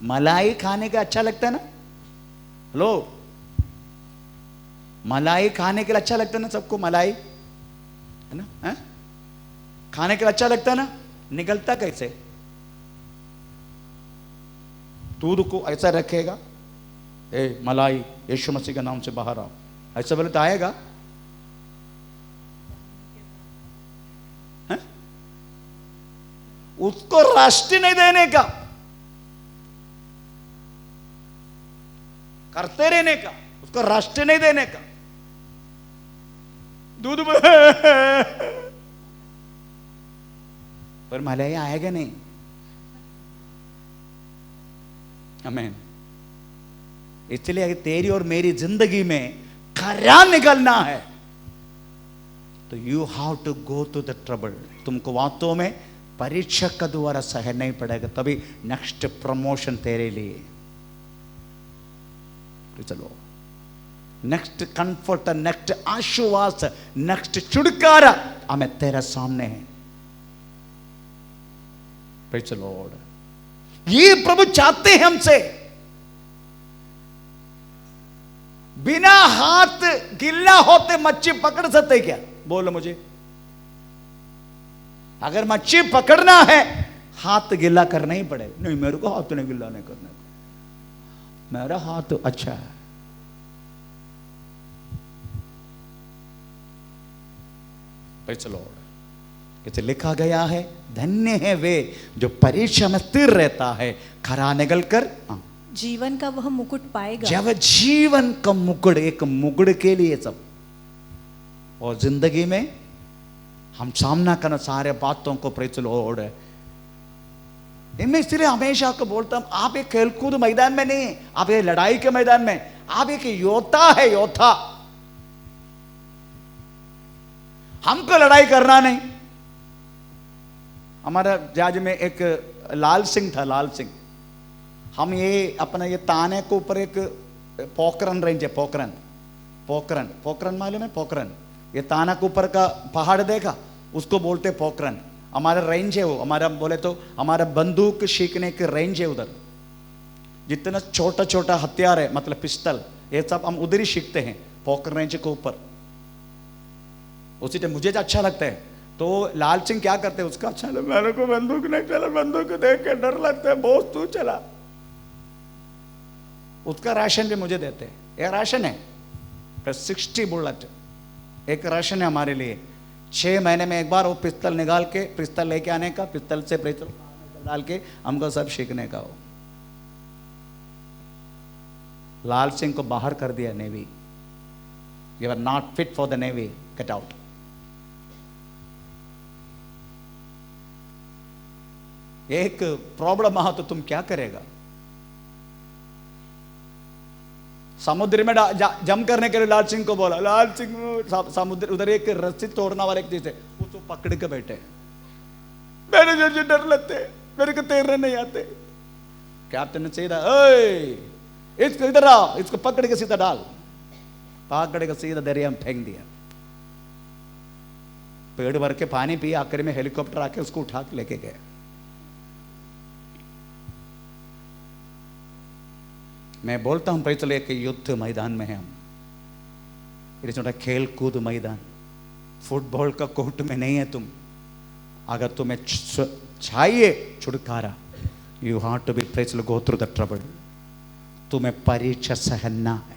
मलाई खाने का अच्छा लगता है ना? हेलो, मलाई खाने के लिए अच्छा लगता है ना सबको? मलाई है ना, है? खाने के लिए अच्छा लगता है ना? निकलता कैसे? दूध को ऐसा रखेगा, ए मलाई यीशु मसीह के नाम से बाहर आओ, ऐसा बोले तो आएगा? है? उसको राष्ट्र नहीं देने का, करते रहने का, उसको राष्ट्र नहीं देने का। दूध पर मलाई आएगा नहीं। आमीन। इसलिए अगर तेरी और मेरी जिंदगी में खरा निकलना है तो you have to go to the trouble. तुमको वास्तव में परीक्षा का द्वारा सहन नहीं पड़ेगा, तभी नेक्स्ट प्रमोशन तेरे लिए। चलो, नेक्स्ट कंफर्ट, नेक्स्ट आश्वास, नेक्स्ट छुटकारा हमें तेरे सामने है। Praise the Lord. ये प्रभु चाहते हैं हमसे। बिना हाथ गिल्ला होते मच्छी पकड़ सकते क्या? बोलो मुझे। अगर मच्छी पकड़ना है हाथ गिल्ला करना ही पड़ेगा। नहीं, मेरे को हाथ नहीं गिल्ला नहीं करने को, मेरा हाथ अच्छा है। Praise the Lord. इसे लिखा गया है, धन्य है वे जो परीक्षा में स्थिर रहता है, खरा निकल कर जीवन का वह मुकुट पाएगा। जब जीवन का मुकुट, एक मुकुट के लिए सब, और जिंदगी में हम सामना करना सारे बातों को। Praise the Lord. इनमें इसलिए हमेशा आपको बोलता हूं, आप एक खेलकूद मैदान में नहीं, आप एक लड़ाई के मैदान में, आप एक योद्धा है, योद्धा। हमको लड़ाई करना नहीं। हमारा जहाज में एक लाल सिंह था, लाल सिंह। हम ये अपना ये ताने के ऊपर एक पोखरन रेंज है, पोखरन, पोखरन, पोखरन मालूम है? पोखरन, ये ताना के ऊपर का पहाड़ देखा, उसको बोलते पोखरन। हमारा रेंज है वो, हमारा बोले तो हमारा बंदूक सीखने की रेंज है उधर। जितना छोटा छोटा हथियार है, मतलब पिस्टल, ये सब हम उधर ही सीखते हैं, पोखरन रेंज के ऊपर। उसी टाइम मुझे अच्छा लगता है। तो लाल सिंह क्या करते हैं, उसका अच्छा लगा, मेरे को बंदूक नहीं चला, बंदूक देख के डर लगता है, बहुत तू चला। उसका राशन भी मुझे देते हैं, एक राशन है प्लस 60 बुलेट, एक राशन है हमारे लिए। 6 महीने में एक बार वो पिस्तल निकाल के, पिस्तल लेके आने का, पिस्तल से पिस्तल डाल के हमको सब सीखने का हो। लाल सिंह को बाहर कर दिया navy. You are not fit for the navy, get out. एक प्रॉब्लम आ तो तुम क्या करेगा? समुद्र में जम करने के लिए लाल सिंह को बोला, लाल सिंह समुद्र, उधर एक रस्सी तोड़ना वाले एक थे, उसको पकड़ के बैठे, मेरे जो डर लगते, मेरे को तैरने नहीं आते। कैप्टन ने सीधा, ओए इसको इधर आओ, इसको पकड़ के सीधा डाल, पकड़ के सीधा दरिया में फेंक दिया। पेड़ भर के पानी पिया, आखिर में हेलीकॉप्टर आके उसको उठा के लेके गए। मैं बोलता हूं चलो एक युद्ध मैदान में है हम, ये छोटा खेल कूद मैदान, फुटबॉल का कोर्ट में नहीं है तुम। अगर तुम्हें चाहिए छुटकारा, you have to be press go through the trouble, तुम्हें परीक्षा सहना है।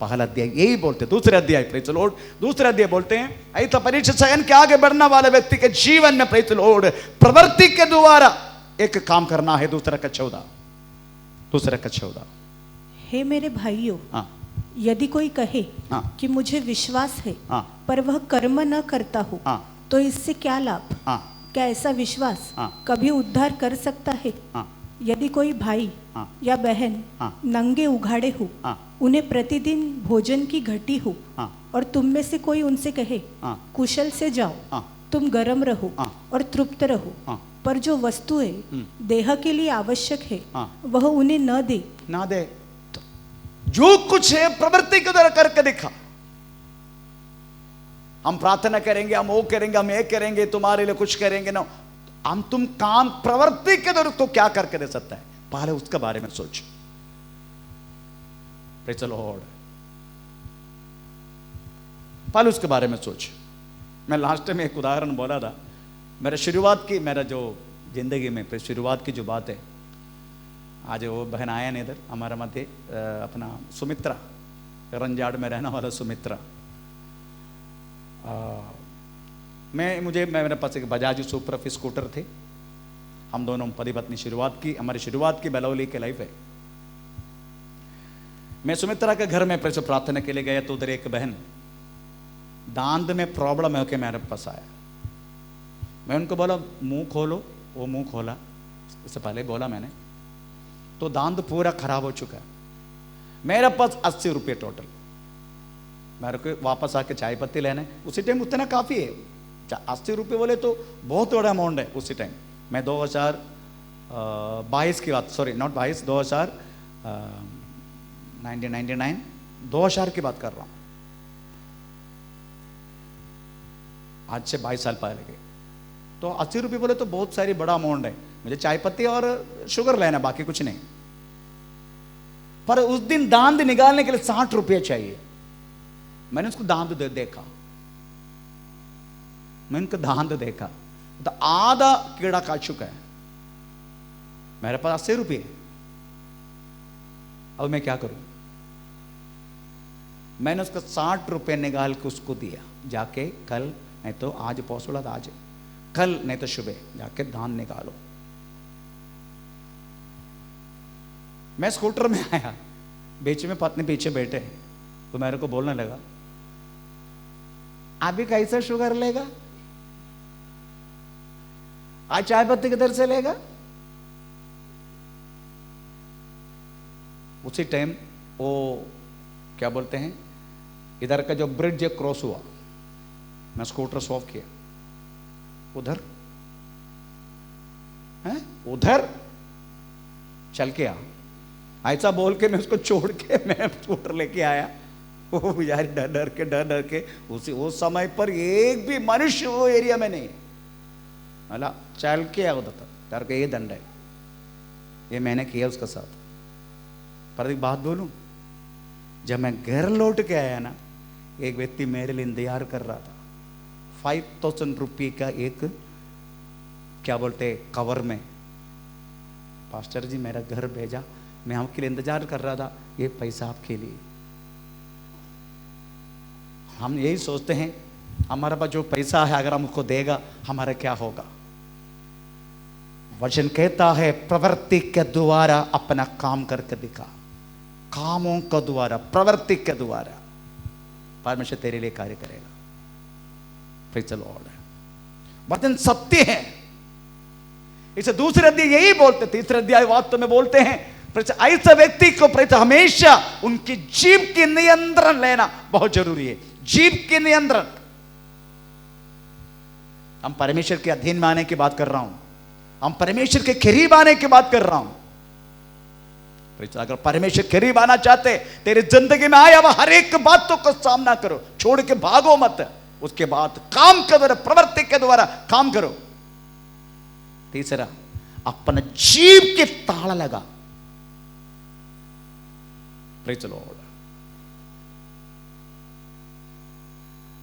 पहला अध्याय यही बोलते, दूसरे अध्याय प्रेस लॉर्ड, दूसरे अध्याय बोलते हैं ऐसा परीक्षा सहन के आगे बढ़ने वाले व्यक्ति के जीवन में प्रेस लॉर्ड प्रवृत्ति के द्वारा एक काम करना है। दूसरा का 14 हे मेरे भाइयों, हाँ, यदि कोई कहे हाँ, कि मुझे विश्वास है, हाँ, पर वह कर्म न करता हो, हाँ, तो इससे क्या लाभ? हाँ, क्या ऐसा विश्वास हाँ, कभी उद्धार कर सकता है? हाँ, यदि कोई भाई हाँ, या बहन हाँ, नंगे उघाड़े हो, हाँ, उन्हें प्रतिदिन भोजन की घटी हो, हाँ, और तुम में से कोई उनसे कहे हाँ, कुशल से जाओ, हाँ, तुम गर्म रहो हाँ, और तृप्त रहो, हाँ, पर जो वस्तुएं देह के लिए आवश्यक है हाँ, वह उन्हें न दे, ना दे, तो जो कुछ है प्रवृत्ति के द्वारा करके दिखा। हम प्रार्थना करेंगे, हम वो करेंगे, हम ये करेंगे, तुम्हारे लिए कुछ करेंगे ना, हम तुम काम प्रवृत्ति के द्वारा तो क्या करके दे सकता है, पहले उसके बारे में सोच। प्रेज़ द लॉर्ड, पहले उसके बारे में सोच। मैं लास्ट में एक उदाहरण बोला था, मेरा शुरुआत की, मेरा जो जिंदगी में शुरुआत की जो बात है, आज वो बहन आया नहीं इधर हमारा मध्य, अपना सुमित्रा, रंजाड़ में रहने वाला सुमित्रा, मेरे पास एक बजाज सुपर स्कूटर थे, हम दोनों पति पत्नी शुरुआत की, हमारी शुरुआत की बेलौली के लाइफ है। मैं सुमित्रा के घर में प्रार्थना के लिए गया तो उधर एक बहन दांत में प्रॉब्लम है कि मेरे पास आया। मैं उनको बोला मुंह खोलो, वो मुंह खोला, इससे पहले बोला मैंने, तो दांत पूरा खराब हो चुका है। मेरे पास 80 रुपये टोटल, मेरे को वापस आके चाय पत्ती लेने, उसी टाइम उतना काफ़ी है, 80 रुपये बोले तो बहुत बड़ा अमाउंट है उसी टाइम। मैं 2022 की बात, सॉरी नॉट 22, 1999 2000 की बात कर रहा हूँ, आज से 22 साल पहले के। तो 80 रुपये बोले तो बहुत सारी बड़ा अमाउंट है, मुझे चाय पत्ती और शुगर लेना, बाकी कुछ नहीं। पर उस दिन दांत निकालने के लिए 60 रुपये चाहिए। मैंने उसको दांत देखा, मैंने उनका दांत देखा तो आधा कीड़ा काट चुका है, मेरे पास 80 रुपये, अब मैं क्या करूं? मैंने उसका 60 रुपये निकाल के उसको दिया, जाके कल नहीं तो आज पहुंचोला था, आज कल नहीं तो सुबह जाके दांत निकालो। मैं स्कूटर में आया, बीच में पत्नी पीछे बैठे, तो मेरे को बोलने लगा, अभी कैसे शुगर लेगा, आज चाय पत्ती किधर से लेगा? उसी टाइम वो क्या बोलते हैं, इधर का जो ब्रिज क्रॉस हुआ, मैं स्कूटर सॉफ किया, उधर है, उधर चल के आ, ऐसा बोल के मैं उसको छोड़ के मैं स्कूटर लेके आया। वो बेचारी डर डर के उस समय पर एक भी मनुष्य वो एरिया में नहीं, अला चल के आया उधर तक, डर के ये दंड है, ये मैंने किया उसके साथ। पर एक बात बोलूं, जब मैं घर लौट के आया ना, एक व्यक्ति मेरे लिए इंतजार कर रहा था, 5000 रुपये का एक क्या बोलते कवर में, पास्टर जी मेरा घर भेजा, मैं आपके लिए इंतजार कर रहा था, ये पैसा आपके लिए। हम यही सोचते हैं हमारे पास जो पैसा है अगर हम उसको देगा हमारा क्या होगा। वचन कहता है प्रवृत्ति के द्वारा अपना काम करके दिखा, कामों के द्वारा, प्रवृत्ति के द्वारा परमेश्वर तेरे लिए कार्य करेगा। Praise the Lord. वचन सत्य है। इसे दूसरे अध्याय यही बोलते, तीसरे अध्याय वास्तव में बोलते हैं ऐसे व्यक्ति को हमेशा उनकी जीव की नियंत्रण लेना बहुत जरूरी है। जीव की नियंत्रण। हम परमेश्वर के अधीन में आने की बात कर रहा हूं, हम परमेश्वर के करीब आने की बात कर रहा हूं। अगर परमेश्वर करीब आना चाहते, तेरी जिंदगी में आया वह हर एक बातों का सामना करो, छोड़ के भागो मत। उसके बाद काम के द्वारा, प्रवृत्ति के द्वारा काम करो। तीसरा, अपना जीव के ताला लगा। Praise the Lord.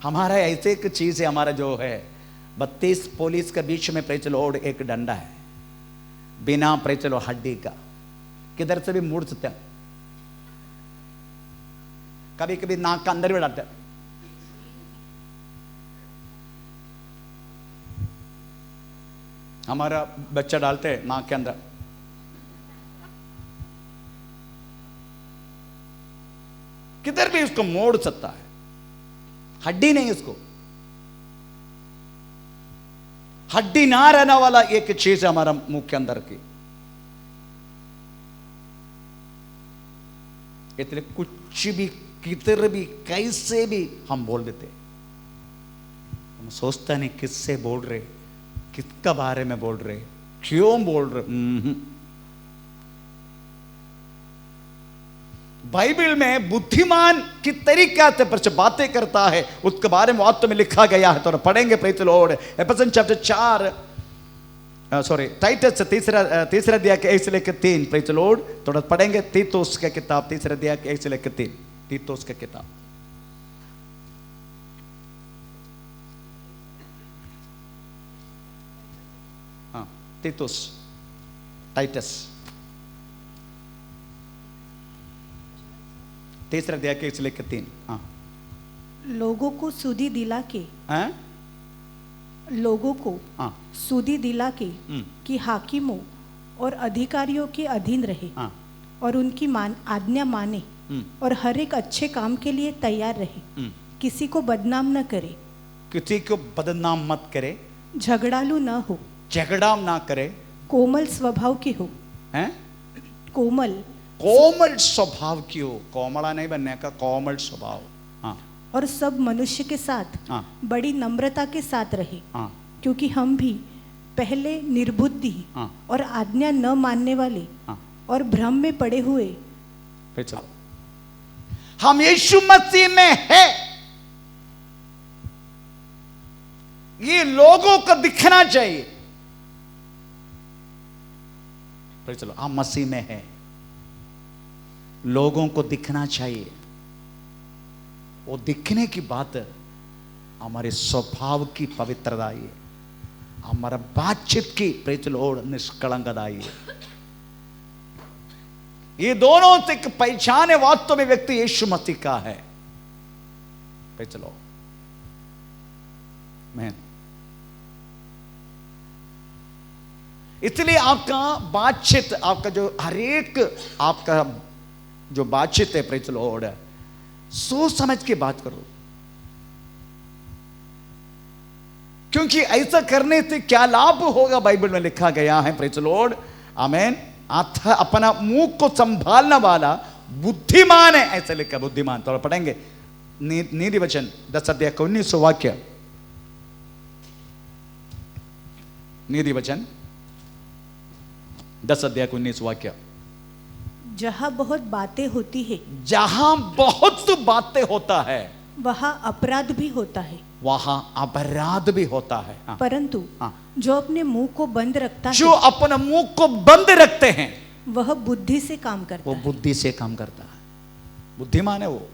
हमारा ऐसे एक चीज है, हमारा जो है 32 पुलिस के बीच में प्रेज़ द लॉर्ड एक डंडा है, बिना प्रेज़ द लॉर्ड हड्डी का, किधर से भी मुड़ सकते हैं। कभी कभी नाक का अंदर भी डालते हैं। हमारा बच्चा डालते हैं नाक के अंदर। किधर भी उसको मोड़ सकता है, हड्डी नहीं उसको। हड्डी ना रहने वाला एक चीज है हमारा मुंह के अंदर की। इसलिए कुछ भी, किधर भी, कैसे भी हम बोल देते। हम सोचता नहीं किससे बोल रहे, किसका बारे में बोल रहे, क्यों बोल रहे। बाइबल में बुद्धिमान की तरीका से बातें करता है, उसके बारे में वास्तव में लिखा गया है। तो पढ़ेंगे praise the Lord, Ephesians chapter 4, sorry Titus तीसरा अध्याय के 1 से लेकर 3। Praise the Lord. थोड़ा पढ़ेंगे तीतुस का किताब, तीसरा अध्याय के 1 से लेकर 3। तीतुस का किताब, हाँ, तीतुस, टाइटस, तीसरा अध्याय के 1 से लेकर 3। हाँ, लोगों को सुधि दिला के, हैं? लोगों को हाँ, सुधि दिला के कि हाकिमों और अधिकारियों के अधीन रहे, हाँ, और उनकी आज्ञा माने, और हर एक अच्छे काम के लिए तैयार रहे। किसी को बदनाम न करे, किसी को बदनाम मत करे, झगड़ालू न हो, झगड़ा ना करे, कोमल स्वभाव के हो, हैं? कोमल स्वभाव की हो। कोमला नहीं बनने का, कोमल स्वभाव। हाँ, और सब मनुष्य के साथ हाँ, बड़ी नम्रता के साथ रहे, हाँ, क्योंकि हम भी पहले निर्बुद्धि, हाँ, और आज्ञा न मानने वाले, हाँ, और भ्रम में पड़े हुए। चलो, हम यीशु मसीह में है, ये लोगों को दिखना चाहिए। चलो, हम मसीह में है, लोगों को दिखना चाहिए। वो दिखने की बात हमारे स्वभाव की पवित्रता है, हमारा बातचीत की प्रेज़ द लॉर्ड निष्कलंकता है। ये दोनों से एक पहचान है वास्तव में व्यक्ति यीशु मसीह का है। Praise the Lord. आमीन। इसलिए आपका बातचीत, आपका जो हरेक आपका जो बातचीत है प्रेज़ द लॉर्ड, सोच समझ के बात करो, क्योंकि ऐसा करने से क्या लाभ होगा बाइबल में लिखा गया है। Praise the Lord. आमीन। अपना मुंह को संभालने वाला बुद्धिमान है, ऐसा लिखा। बुद्धिमान तो पढ़ेंगे नीति वचन 10 अध्याय 19 वाक्य। नीति वचन 10 अध्याय 19 वाक्य। जहां बहुत बातें होती है, जहां बहुत बातें होता है, वहां अपराध भी होता है, वहां अपराध भी होता है। हाँ, परंतु हाँ, जो अपने मुंह को बंद रखता जो है, अपने मुंह को बंद रखते हैं, वह बुद्धि से काम करता वो है। बुद्धि से काम करता है, बुद्धिमान है वो।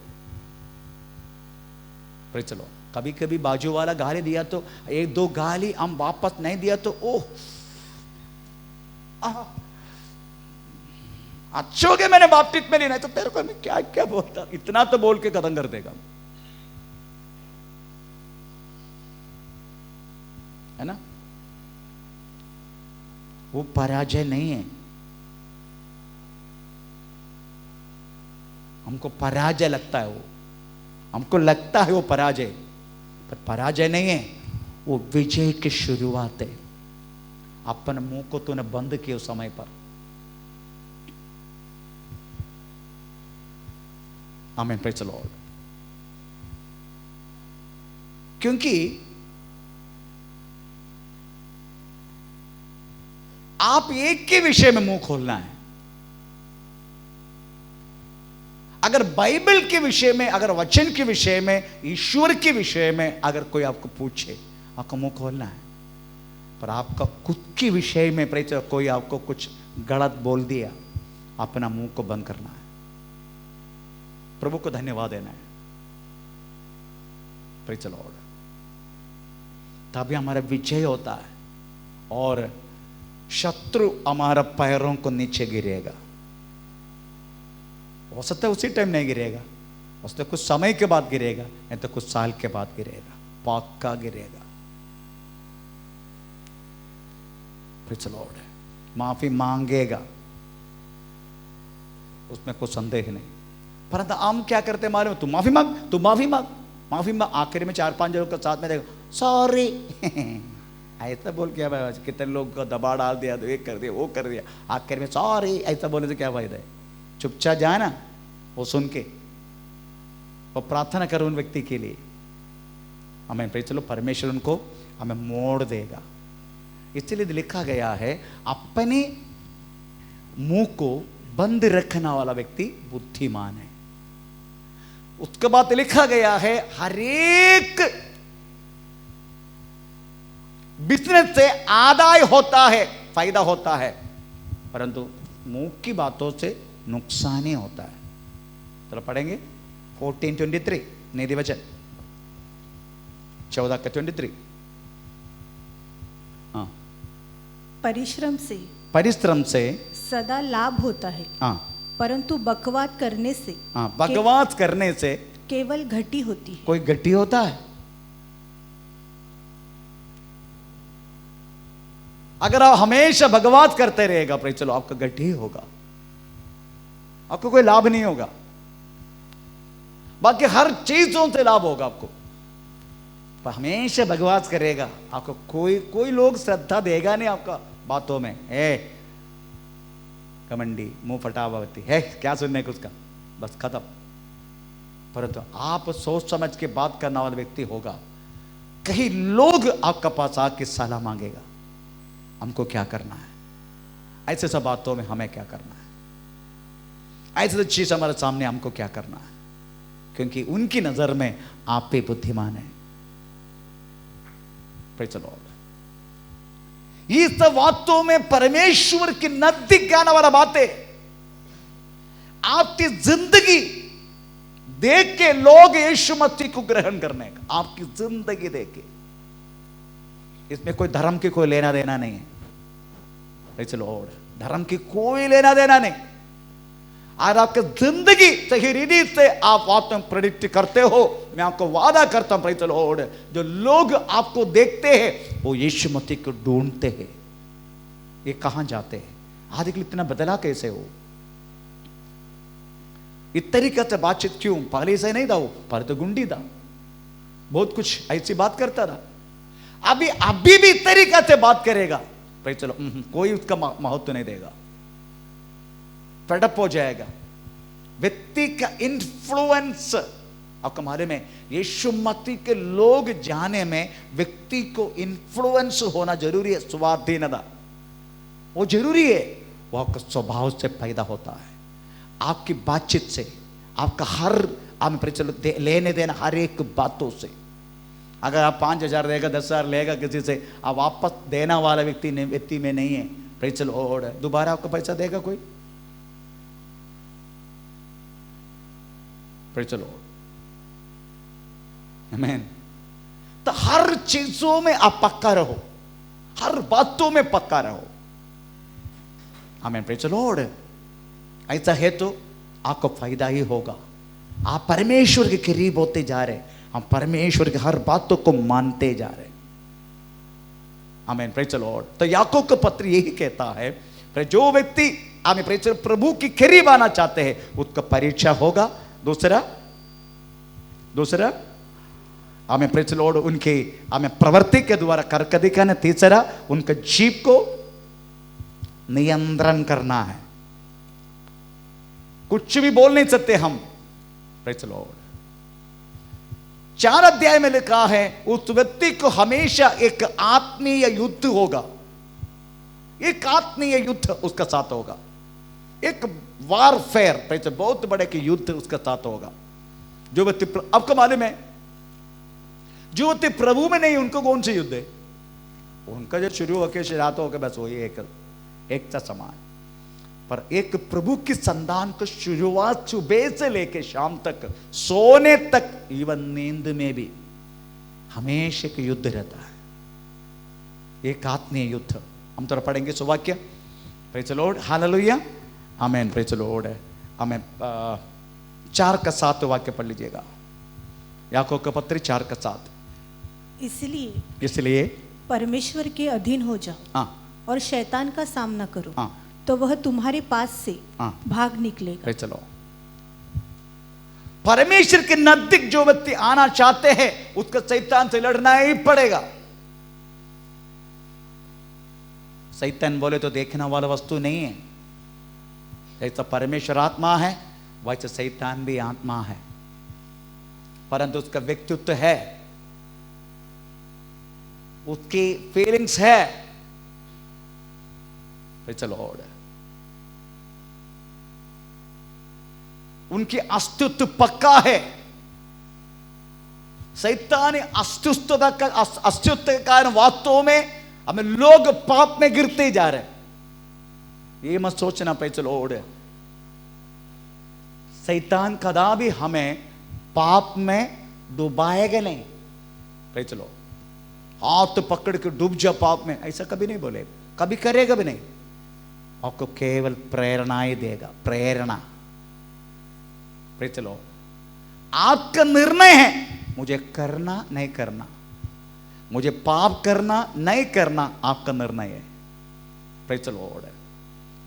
चलो, कभी कभी बाजू वाला गाली दिया तो एक दो गाली हम वापस नहीं दिया तो ओह अच्छे हो गए, मैंने बाप्टिस्म में लेना, तो तेरे को मैं क्या क्या बोलता, इतना तो बोल के खत्म कर देगा, है ना। वो पराजय नहीं है, हमको पराजय लगता है, वो हमको लगता है वो पराजय, पर पराजय नहीं है, वो विजय की शुरुआत है। अपने मुंह को तूने बंद किया उस समय पर। आमीन, प्रेज़ द लॉर्ड। क्योंकि आप एक के विषय में मुंह खोलना है। अगर बाइबल के विषय में, अगर वचन के विषय में, ईश्वर के विषय में अगर कोई आपको पूछे, आपको मुंह खोलना है। पर आपका खुद के विषय में कोई आपको कुछ गलत बोल दिया, अपना मुंह को बंद करना है, प्रभु को धन्यवाद देना है। Praise the Lord. तभी हमारा विजय होता है और शत्रु हमारा पैरों को नीचे गिरेगा। हो सकता है उसी टाइम नहीं गिरेगा, हो सकता है कुछ समय के बाद गिरेगा, नहीं तो कुछ साल के बाद गिरेगा, पक्का गिरेगा। Praise the Lord. माफी मांगेगा, उसमें कोई संदेह नहीं। परंतु हम क्या करते मालूम? तू माफी मांग, तू माफी मांग, माफी मांग। आखिर में 4-5 लोगों के साथ में देखो, सॉरी ऐसा बोल के भाई, कितने लोग को दबाव डाल दिया, तो एक कर दिया, वो कर दिया, आखिर में सॉरी ऐसा बोलने से क्या फायदा है? चुपचाप जाए ना, वो सुन के वो प्रार्थना करो उन व्यक्ति के लिए। हमें प्रेज़ द लॉर्ड, परमेश्वर उनको हमें मोड़ देगा। इसलिए लिखा गया है, अपने मुंह को बंद रखने वाला व्यक्ति बुद्धिमान है। उसके बाद लिखा गया है, हर एक बिजनेस से आदाय होता है, फायदा होता है, परंतु मुंह की बातों से नुकसान ही होता है। चलो पढ़ेंगे 14:23 नीति वचन 14:23। हाँ, परिश्रम से सदा लाभ होता है, हाँ, परंतु बकवाद करने से, हाँ, बकवास करने से केवल घटी होती है। कोई घटी होता है? अगर आप हमेशा बकवास करते रहेगा, प्रेज़ द लॉर्ड, आपका घटी होगा, आपको कोई लाभ नहीं होगा। बाकी हर चीजों से लाभ होगा आपको, पर हमेशा बकवास करेगा, आपको कोई लोग श्रद्धा देगा नहीं आपका बातों में। कमंडी, मुंह फटावती है, क्या सुनने को उसका, बस खत्म। परंतु आप सोच समझ के बात करने वाला व्यक्ति होगा, कई लोग आपका पास आके सलाह मांगेगा, हमको क्या करना है, ऐसे सब बातों में हमें क्या करना है, ऐसे चीज हमारे सामने हमको क्या करना है, क्योंकि उनकी नजर में आप पे बुद्धिमान है। Praise the Lord. ये सब बातों में परमेश्वर की नजदीक आने वाला बातें, आपकी जिंदगी देख के लोग यीशु मसीह को ग्रहण करने का, आपकी जिंदगी देख के, इसमें कोई धर्म की कोई लेना देना नहीं है। Praise the Lord. धर्म की कोई लेना देना नहीं। और आपकी जिंदगी सही रीति से आप बातों प्रेडिक्ट करते हो, मैं आपको वादा करता हूं प्रेज़ द लॉर्ड, जो लोग आपको देखते हैं वो यीशु मसीह को ढूंढते हैं, ये कहां जाते हैं, आदि के लिए इतना बदला कैसे हो, इस तरीके से बातचीत क्यों? पहले से नहीं था वो, पहले तो गुंडी था, बहुत कुछ ऐसी बात करता था, अभी भी इस तरीके से बात करेगा, प्रेज़ द लॉर्ड, कोई उसका महत्व नहीं देगा, फेडअप हो जाएगा। व्यक्ति का इन्फ्लुएंस आपके बारे में, यीशु मसीह के लोग जाने में व्यक्ति को इन्फ्लुएंस होना जरूरी है, स्वाधीनता वो जरूरी है। वो आपका स्वभाव से पैदा होता है, आपकी बातचीत से, आपका हर आप लेने देना हर एक बातों से। अगर आप 5,000 देगा, 10,000 लेगा किसी से, आप वापस देना वाला व्यक्ति में नहीं है, प्रेज़ द लॉर्ड, दोबारा आपको पैसा देगा कोई? प्रेज़ द लॉर्ड, आमीन। तो हर चीजों में आप पक्का रहो, हर बातों में पक्का रहो, आमीन, प्रेज़ द लॉर्ड। ऐसा है तो आपको फायदा ही होगा। आप परमेश्वर के करीब होते जा रहे, हम परमेश्वर की हर बातों को मानते जा रहे, आमीन, प्रेज़ द लॉर्ड। तो याकूब का पत्र यही कहता है, जो व्यक्ति हमें प्रभु की करीब आना चाहते हैं, उसका परीक्षा होगा। दूसरा हमें प्रेज लॉर्ड उनके हमें प्रवृत्ति के द्वारा करके दिखाना। तीसरा उनका जीव को नियंत्रण करना है। कुछ भी बोल नहीं सकते हम। प्रेज लॉर्ड 4 अध्याय में लिखा है उस व्यक्ति को हमेशा एक आत्मीय युद्ध होगा, एक आत्मीय युद्ध उसका साथ होगा, एक वारफेयर, बहुत बड़े के युद्ध उसका साथ होगा। जो व्यक्ति आपको मालूम है जो व्यक्ति प्रभु में नहीं, उनको कौन से युद्ध है? उनका जो शुरू होकर शुरुआत होकर बस वही एक सा समान। पर एक प्रभु की संतान को शुरुआत सुबह से लेकर शाम तक, सोने तक, इवन नींद में भी हमेशा एक युद्ध रहता है, एक आत्मीय युद्ध। हम थोड़ा पढ़ेंगे सुवाक्य। Praise the Lord, hallelujah, amen. Praise the Lord. हमें 4 का 7 वाक्य पढ़ लीजिएगा। याकूब का पत्री 4 का 7। इसलिए परमेश्वर के अधीन हो जाओ और शैतान का सामना करो, तो वह तुम्हारे पास से भाग निकलेगा। चलो, परमेश्वर के नजदीक जो व्यक्ति आना चाहते हैं उसको शैतान से लड़ना ही पड़ेगा। शैतान बोले तो देखने वाला वस्तु नहीं है। जैसा परमेश्वर आत्मा है वैसे शैतान भी आत्मा है, परंतु उसका व्यक्तित्व है, उसकी फीलिंग्स है। चलो, उनकी अस्तित्व पक्का है। शैतानी अस्तित्व के कारण वास्तव में हमें लोग पाप में गिरते जा रहे हैं। ये मत सोचना पे चलो, शैतान कदा भी हमें पाप में डुबाएगा नहीं। पे चलो, हाथ पकड़ के डूब जा पाप में, ऐसा कभी नहीं बोले, कभी करेगा भी नहीं। आपको केवल प्रेरणा ही देगा, प्रेरणा। चलो, आपका निर्णय है मुझे करना नहीं करना, मुझे पाप करना नहीं करना, आपका निर्णय है। चलो,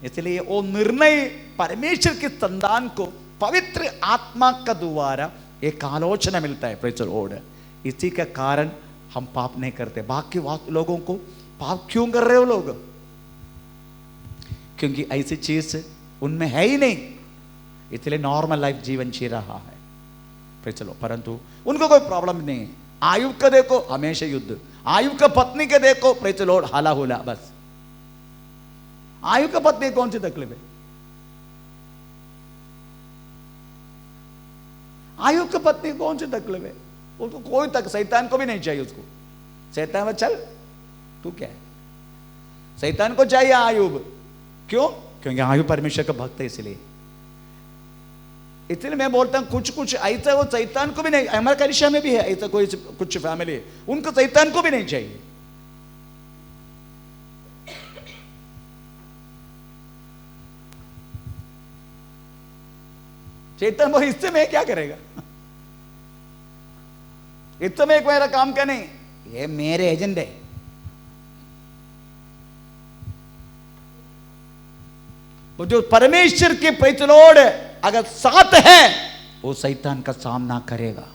इसलिए वो निर्णय परमेश्वर के संतान को पवित्र आत्मा का द्वारा एक आलोचना मिलता है। चलो, इसी के कारण हम पाप नहीं करते। बाकी लोगों को पाप क्यों कर रहे हो लोग? क्योंकि ऐसी चीज उनमें है ही नहीं, इसलिए नॉर्मल लाइफ जीवन जी रहा है। चलो, परंतु उनको कोई प्रॉब्लम नहीं है। आयुब का देखो हमेशा युद्ध, आयुब का पत्नी के देखो चलो हाला होला बस। आयुब का पत्नी कौन सी तकलीफ है? आयुब का पत्नी कौन सी तकलीफ है? उसको कोई तक, शैतान को भी नहीं चाहिए उसको। शैतान में चल तू क्या है, शैतान को चाहिए आयुब। क्यों? क्योंकि आयुब परमेश्वर का भक्त है। इसलिए मैं बोलता हूं कुछ ऐसा वो शैतान को भी नहीं, हमारे कलिसिया में भी है ऐसा कोई कुछ फैमिली है, उनको शैतान को भी नहीं चाहिए। शैतान वो इससे मैं क्या करेगा, इससे मैं एक मेरा काम का नहीं, ये मेरे एजेंट है। वो जो परमेश्वर के प्रतिलोड अगर साथ है वो शैतान का सामना करेगा।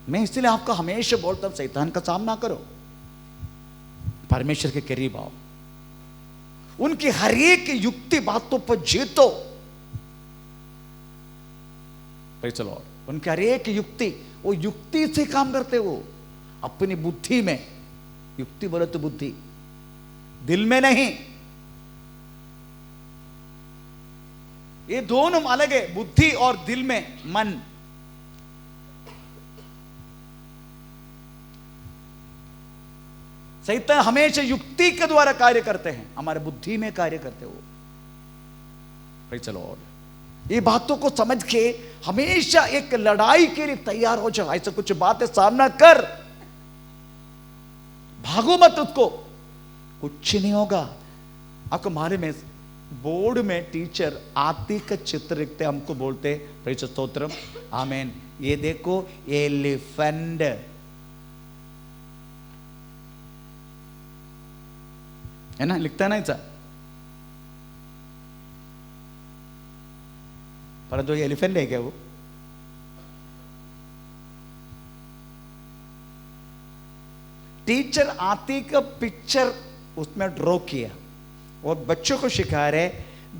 मैं इसलिए आपको हमेशा बोलता हूं शैतान का सामना करो, परमेश्वर के करीब आओ, उनकी हर एक युक्ति बातों पर जीतो। चलो, उनकी हर एक युक्ति, वो युक्ति से काम करते, वो अपनी बुद्धि में, युक्ति बोले तो बुद्धि, दिल में नहीं। ये दोनों अलग है, बुद्धि और दिल में मन। शैतान हमेशा युक्ति के द्वारा कार्य करते हैं, हमारे बुद्धि में कार्य करते हो। भाई चलो, और ये बातों को समझ के हमेशा एक लड़ाई के लिए तैयार हो जाओ। ऐसा कुछ बातें सामना कर, भागो मत, उसको कुछ नहीं होगा। आपको मालूम है बोर्ड में टीचर हाथी का चित्र लिखते, हमको बोलते प्रेज स्तोत्रम आमेन, ये देखो एलिफेंट, है ना, लिखता है ना ऐसा। परंतु ये एलिफेंट है क्या वो? टीचर हाथी का पिक्चर उसमें ड्रॉ किया और बच्चों को सिखा रहे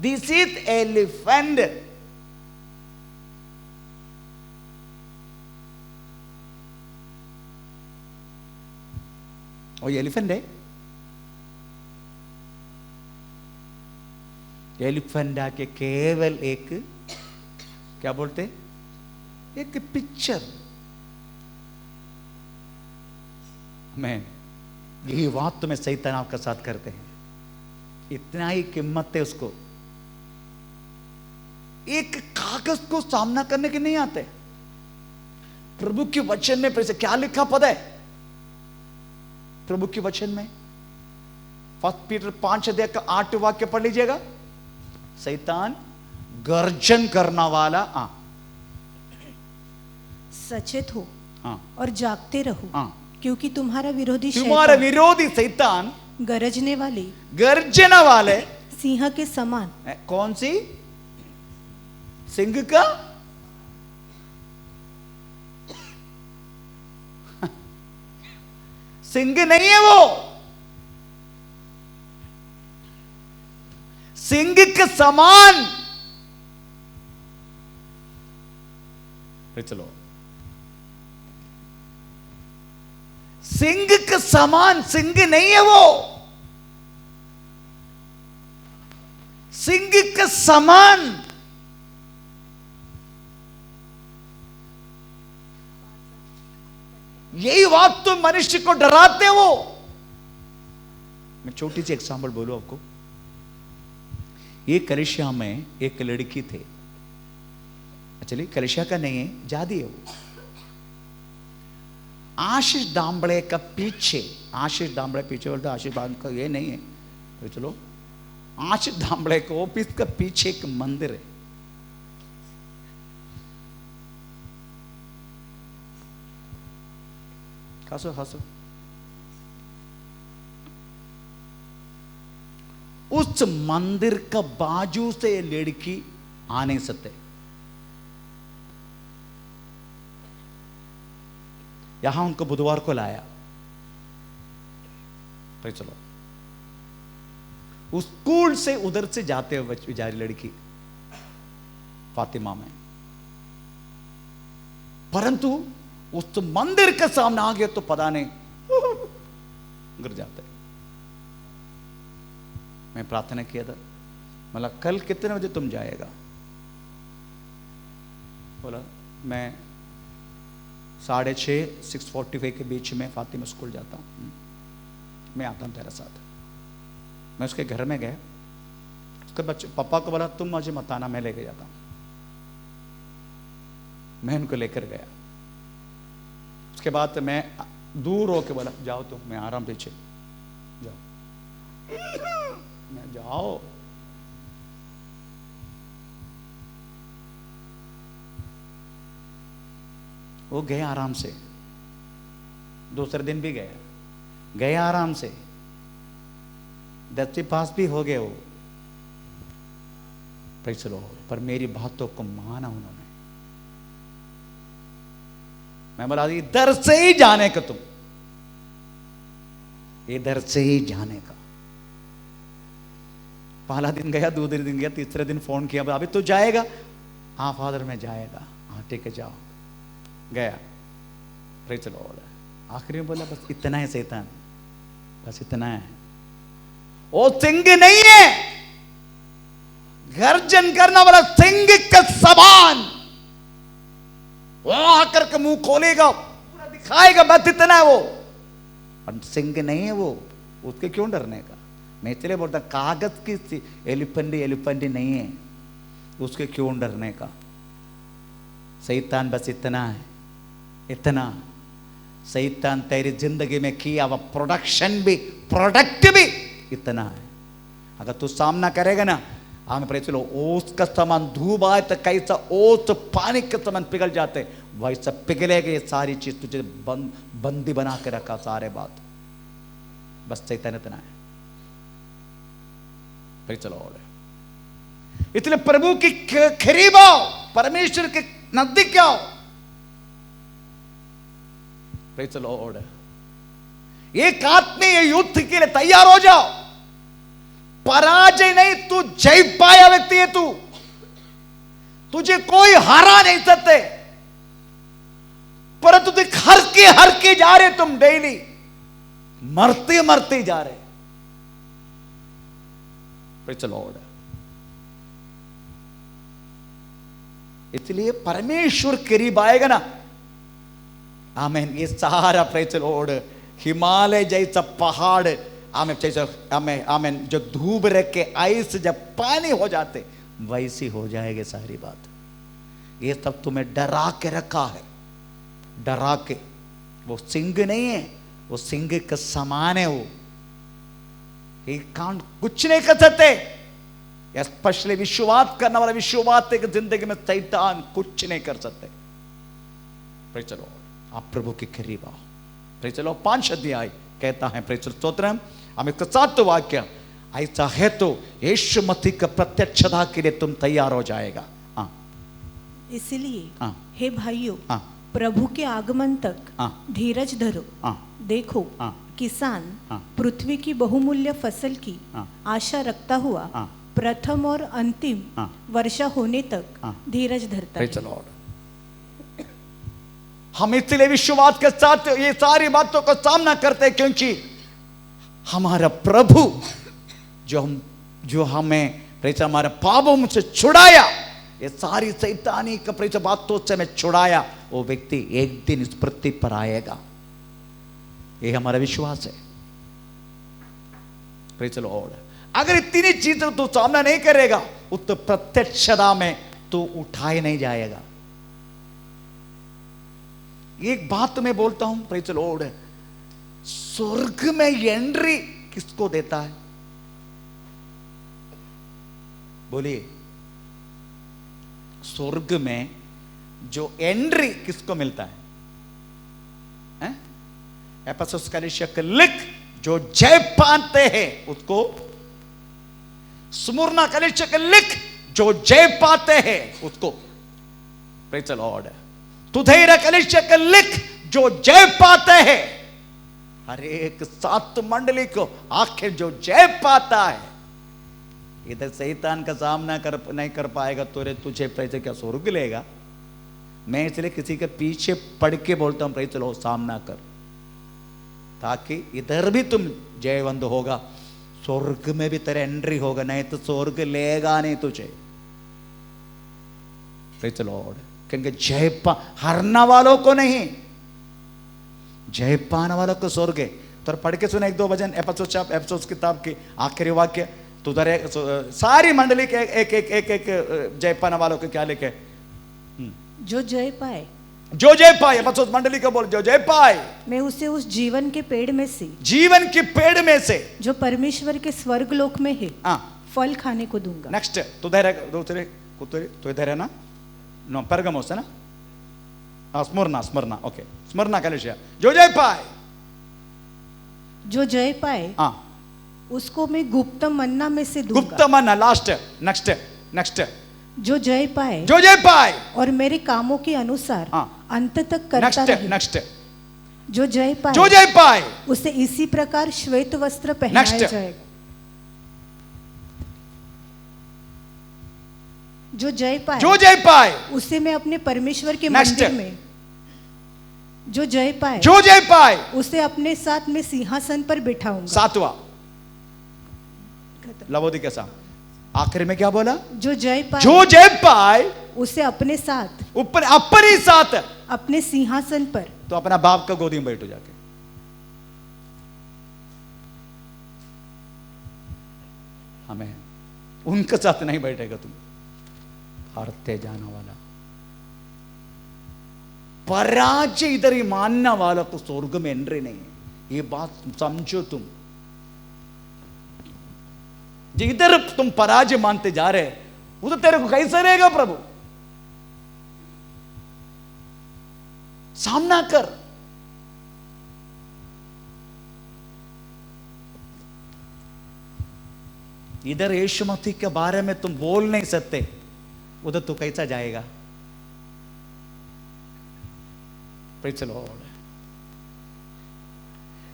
दिस इज एलिफेंट। और ये एलिफेंट है। एलिफेंट आके केवल एक क्या बोलते, एक पिक्चर। मैं यही बात तुम्हें शैतान आपका साथ करते हैं, इतना ही कीमत है उसको। एक कागज को सामना करने के नहीं आते। प्रभु के वचन में पैसे क्या लिखा पद है? प्रभु के वचन में 1 पीटर 5:8 वाक्य पढ़ लीजिएगा। शैतान गर्जन करना वाला, सचेत हो और जागते रहो, क्योंकि तुम्हारा विरोधी शैतान गरजने वाले सिंह के समान। कौन सी सिंह का? सिंह नहीं है वो, सिंह के समान। चलो, सिंह के समान। सिंह नहीं है वो, सिंह के समान। यही बात तो मनुष्य को डराते हो। मैं छोटी सी एग्जांपल बोलूं आपको। एक कलिसिया में एक लड़की थे, चलिए कलिसिया का नहीं है, जादी है वो। आशीष दामबड़े का पीछे, आशीष दामबड़े पीछे बोलते, आशीष दामबड़े का ये नहीं है तो चलो, आशीष दामबड़े के ऑफिस का पीछे एक मंदिर है। हंसो हंसो। उस मंदिर का बाजू से ये लड़की आ नहीं सकते। यहां उनको बुधवार को लाया, तो चलो उस स्कूल से उधर से जाते हुए बेचारी लड़की फातिमा में, परंतु उस मंदिर के सामने आ गया तो पता नहीं गिर जाते। मैं प्रार्थना किया था, मतलब कल कितने बजे तुम जाएगा? बोला मैं 6:30 6:45 के बीच में फातिमा स्कूल जाता हूं, मैं आता हूं तेरे साथ। मैं उसके घर में गया, उसके बच्चे पापा को बोला तुम मुझे मत आना, मैं लेके जाता हूं। मैं उनको लेकर गया। उसके बाद मैं दूर होके बोला जाओ तुम, मैं आ रहा हूं पीछे, जाओ। मैं जाओ। वो गए आराम से, दूसरे दिन भी गए आराम से, 10वीं पास भी हो गए वो। चलो, पर मेरी बातों को माना उन्होंने। मैं बोला इधर से ही जाने का, तुम इधर से ही जाने का। पहला दिन गया, दूसरे दिन गया, तीसरे दिन फोन किया, अभी तो जाएगा? हाँ फादर मैं जाएगा। हाँ ठीक है जाओ। गया, चलो। आखिरी में बोला बस इतना है शैतान, बस इतना है। वो सिंह नहीं है, गर्जन करना वाला सिंह का समान। वो आकर के मुंह खोलेगा, पूरा दिखाएगा, बस इतना है वो। और सिंह नहीं है वो, उसके क्यों डरने का? मैं इसलिए बोलता कागज की एलिफेंटी नहीं है, उसके क्यों डरने का? शैतान बस इतना है, इतना। शैतान तेरी जिंदगी में किया हुआ प्रोडक्ट भी इतना है। अगर तू सामना करेगा ना, हमें पता चलो ओस का समान धूप आए तो कैसा ओस पानी के समान पिघल जाते, वैसा पिघलेगा ये सारी चीज। तुझे बंदी बना के रखा सारे बात, बस शैतान इतना है। फिर चलो, इसलिए प्रभु की करीब आओ। परमेश्वर के नजदीक आओ। Praise the Lord. एक आत्मीय युद्ध के लिए तैयार हो जाओ। पराजय नहीं, तू जय पाया व्यक्ति है। तू, तुझे कोई हरा नहीं सकते, परंतु तुम हर के जा रहे, तुम डेली मरते मरते जा रहे। Praise the Lord. इसलिए परमेश्वर करीब आएगा ना, आमीन, ये सारा प्रेज़ द लॉर्ड हिमालय जैसा पहाड़, आमीन आमीन, जो धूप रख के आइस जब पानी हो जाते वैसी हो जाएगी सारी बात। ये सब तुम्हें डरा के रखा है, डरा के। वो सिंह नहीं है, वो सिंह का समान है। वो कांड कुछ नहीं कर सकते। स्पेशली विश्वास करने वाला, विश्वास की जिंदगी में शैतान कुछ नहीं कर सकते। Praise the Lord. आप प्रभु के करीब आओ। Praise the Lord. 5 अध्याय कहता है, प्रेज़ द स्तोत्रम, हम इसका 7 वाक्य, ऐसा है तो यीशु मसीह का प्रत्यक्षता के लिए तुम तैयार हो जाएगा। हाँ, इसलिए हे भाइयों, प्रभु के आगमन तक धीरज धरो। देखो, किसान पृथ्वी की बहुमूल्य फसल की आशा रखता हुआ प्रथम और अंतिम वर्षा होने तक धीरज धरता प्रेज़ द लॉर्ड। हम इसलिए विश्वास के साथ ये सारी बातों का सामना करते हैं, क्योंकि हमारा प्रभु जो हमें प्रेज़ हमारे पापों से छुड़ाया, ये सारी शैतानी का प्रेज़ बातों से हमें छुड़ाया, वो व्यक्ति एक दिन इस पृथ्वी पर आएगा। ये हमारा विश्वास है। Praise the Lord. अगर इतनी चीजें तू सामना नहीं करेगा, उस तो प्रत्यक्षता में तू उठाए नहीं जाएगा। एक बात मैं बोलता हूं, प्रेज़ द लॉर्ड, स्वर्ग में एंट्री किसको देता है? बोलिए, स्वर्ग में जो एंट्री किसको मिलता है? एफेसस कलीसिया के लिख, जो जय पाते हैं उसको। स्मुरना कलीसिया के लिख, जो जय पाते हैं उसको। Praise the Lord. तुधैरा कलीसिया के लिख, जो जय पाते हैं। हर एक 7 मंडली को आखिर जो जय पाता है, इधर शैतान का सामना नहीं कर पाएगा तो तुझे प्रेज़ क्या स्वर्ग लेगा? मैं इसलिए किसी के पीछे पढ़ के बोलता हूं, प्रेज़ लो सामना कर, ताकि इधर भी तुम जयवंत होगा, स्वर्ग में भी तेरा एंट्री होगा। नहीं तो स्वर्ग लेगा नहीं तुझे। Praise the Lord. क्योंकि जय हारने वालों को नहीं, जय पाने वालों को स्वर्ग है। तो पढ़ के सुने 1-2 वचन एफेसस किताब के आखिरी वाक्य। तो उधर सारी मंडली के एक जय पाने वालों को क्या लिखे? जो जय पाए, जो जय पाए, एफेसस मंडली को बोल, जो जय पाए, मैं उसे उस जीवन के पेड़ में से, जीवन के पेड़ में से, जो परमेश्वर के स्वर्ग लोक में है, फल खाने को दूंगा। नेक्स्ट, तो इधर है ना, नो परगमोस है ना, स्मुरना, ओके, स्मुरना कलीसिया, जो जय पाए, जो जय पाए, उसको मैं गुप्त मन्ना में से दूंगा। गुप्त मन्ना, लास्ट, नेक्स्ट, जो जय पाए, जो जय पाए और मेरे कामों के अनुसार अंत तक करता रहे। नेक्स्ट, जो जय पाए, जो जय पाए, उसे इसी प्रकार श्वेत वस्त्र पहनाया जाएगा। जो जय पाए, जो जय पाए, उसे मैं अपने परमेश्वर के मंदिर में, जो जय पाए, जो जय पाए, उसे अपने साथ में सिंहासन पर बिठाऊंगा। 7वां लवोदी के साथ आखिर में क्या बोला? जो जय पाए, उसे अपने साथ, ऊपर अपने साथ, अपने सिंहासन पर, तो अपना बाप का गोदी में बैठो जाके। हमें उनके साथ नहीं बैठेगा तुम, हारते जाने वाला। पराजय इधर ही मानने वाला तो स्वर्ग में एंट्री नहीं है। ये बात समझो तुम। इधर तुम पराजय मानते जा रहे, उधर तेरे को कैसे रहेगा? प्रभु सामना कर। इधर यीशु मसीह के बारे में तुम बोल नहीं सकते, उधर तू कैसा जाएगा? Praise the Lord.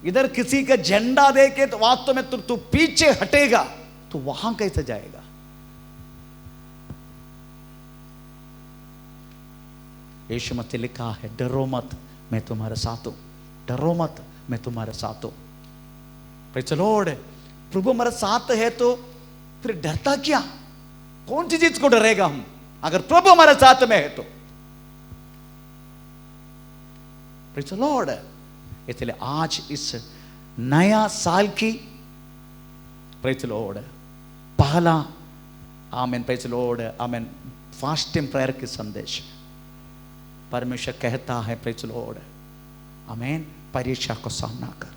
इधर किसी का झंडा देके तो वास्तव में तू पीछे हटेगा तो वहां कैसे जाएगा? यीशु मसीह लिखा है, डरो मत, मैं तुम्हारे साथ हूं, डरो मत, मैं तुम्हारे साथ हूं। Praise the Lord. प्रभु हमारे साथ है तो फिर डरता क्या? कौन सी चीज को डरेगा हम अगर प्रभु हमारे साथ में है तो? Praise the Lord. इसलिए आज इस नया साल की Praise the Lord पहला आमेन, Praise the Lord amen, fasting prayer की संदेश परमेश्वर कहता है Praise the Lord आमेन, परीक्षा को सामना कर,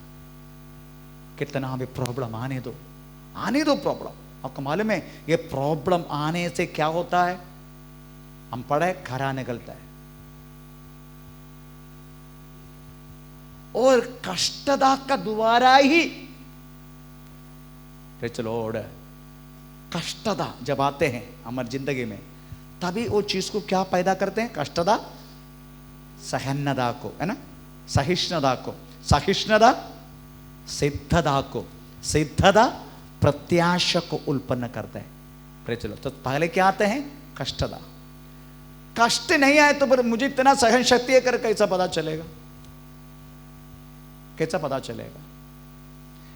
कितना भी प्रॉब्लम आने दो प्रॉब्लम। आपको मालूम है ये प्रॉब्लम आने से क्या होता है? हम पढ़े खरा निकलता है और कष्टदा का द्वारा ही Praise the Lord कष्टदा जब आते हैं हमारी जिंदगी में तभी वो चीज को क्या पैदा करते हैं? कष्टदा सहनदा को, है ना, सहिष्णुता को, सहिष्णुता सिद्धता को, सिद्धता प्रत्याशा को उत्पन्न करते हैं। Praise the Lord. तो पहले क्या आते हैं? कष्टदा। कष्ट नहीं आए तो फिर मुझे इतना सहन शक्ति है कर कैसा पता चलेगा? कैसा पता चलेगा?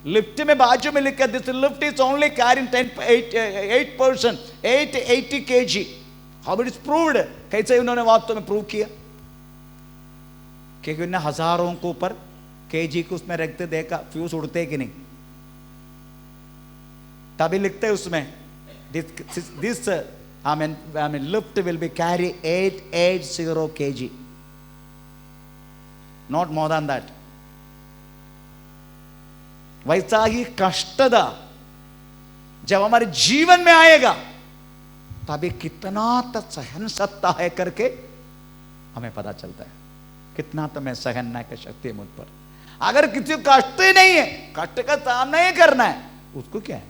लिफ्ट में बाजू में लिखा this lift is only carrying 8% 880 kg। How it is proved? कैसे उन्होंने वास्तव में प्रूव किया? क्योंकि उन्हें हजारों को ऊपर केजी को उसमें रखते देखा फ्यूज उड़ते कि नहीं, तभी लिखते उसमें this I mean lift will be carry 880 kg, not more than that। वैसा ही कष्टदा जब हमारे जीवन में आएगा तभी कितना तक सहन सकता है करके हमें पता चलता है, कितना तो मैं सहन न कर सकती है मुझ पर। अगर किसी को कष्ट ही नहीं है, कष्ट का सामना ही करना है, उसको क्या है?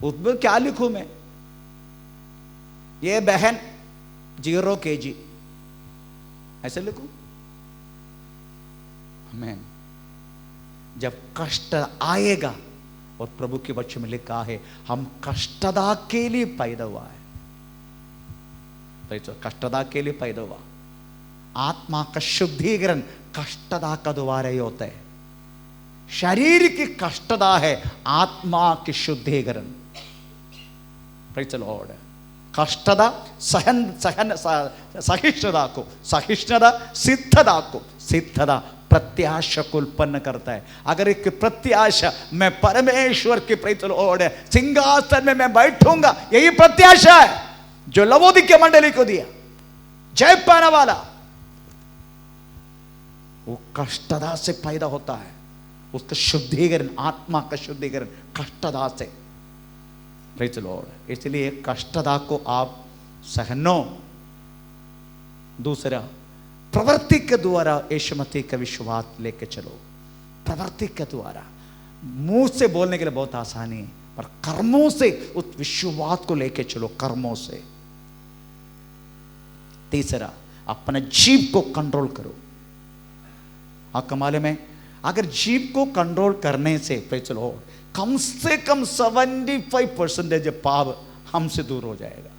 उसमें क्या लिखूं मैं? ये बहन 0 kg ऐसे लिखूं? आमीन। जब कष्ट आएगा, और प्रभु के वचन में लिखा है हम कष्टदा के लिए पैदा हुआ है, तो कष्टदा के लिए पैदा हुआ। आत्मा का शुद्धिकरण कष्टदा का द्वारा ही होता है। शरीर की कष्टदा है, आत्मा की शुद्धिकरण। Praise the Lord। कष्टदा सहिष्णुता को, सहिष्णुता सिद्धता को, सिद्धता प्रत्याशा को उत्पन्न करता है। अगर एक प्रत्याशा मैं परमेश्वर के Praise the Lord सिंहासन में मैं बैठूंगा, यही प्रत्याशा है जो लवोदिकीय मंडली को दिया, जय पाने वाला, वो कष्टदा से पैदा होता है। उसका शुद्धिकरण, आत्मा का शुद्धिकरण कष्टदा से। Praise the Lord। इसलिए कष्टदा को आप सहनो। दूसरा, प्रवृत्ति के द्वारा यीशु मसीह का विश्वास लेके चलो। प्रवृत्ति के द्वारा, मुंह से बोलने के लिए बहुत आसानी है, पर कर्मों से उस विश्वास को लेके चलो, कर्मों से। तीसरा, अपने जीव को कंट्रोल करो। आपका मालूम है अगर जीव को कंट्रोल करने से Praise the Lord कम से कम 75% पाप हमसे दूर हो जाएगा,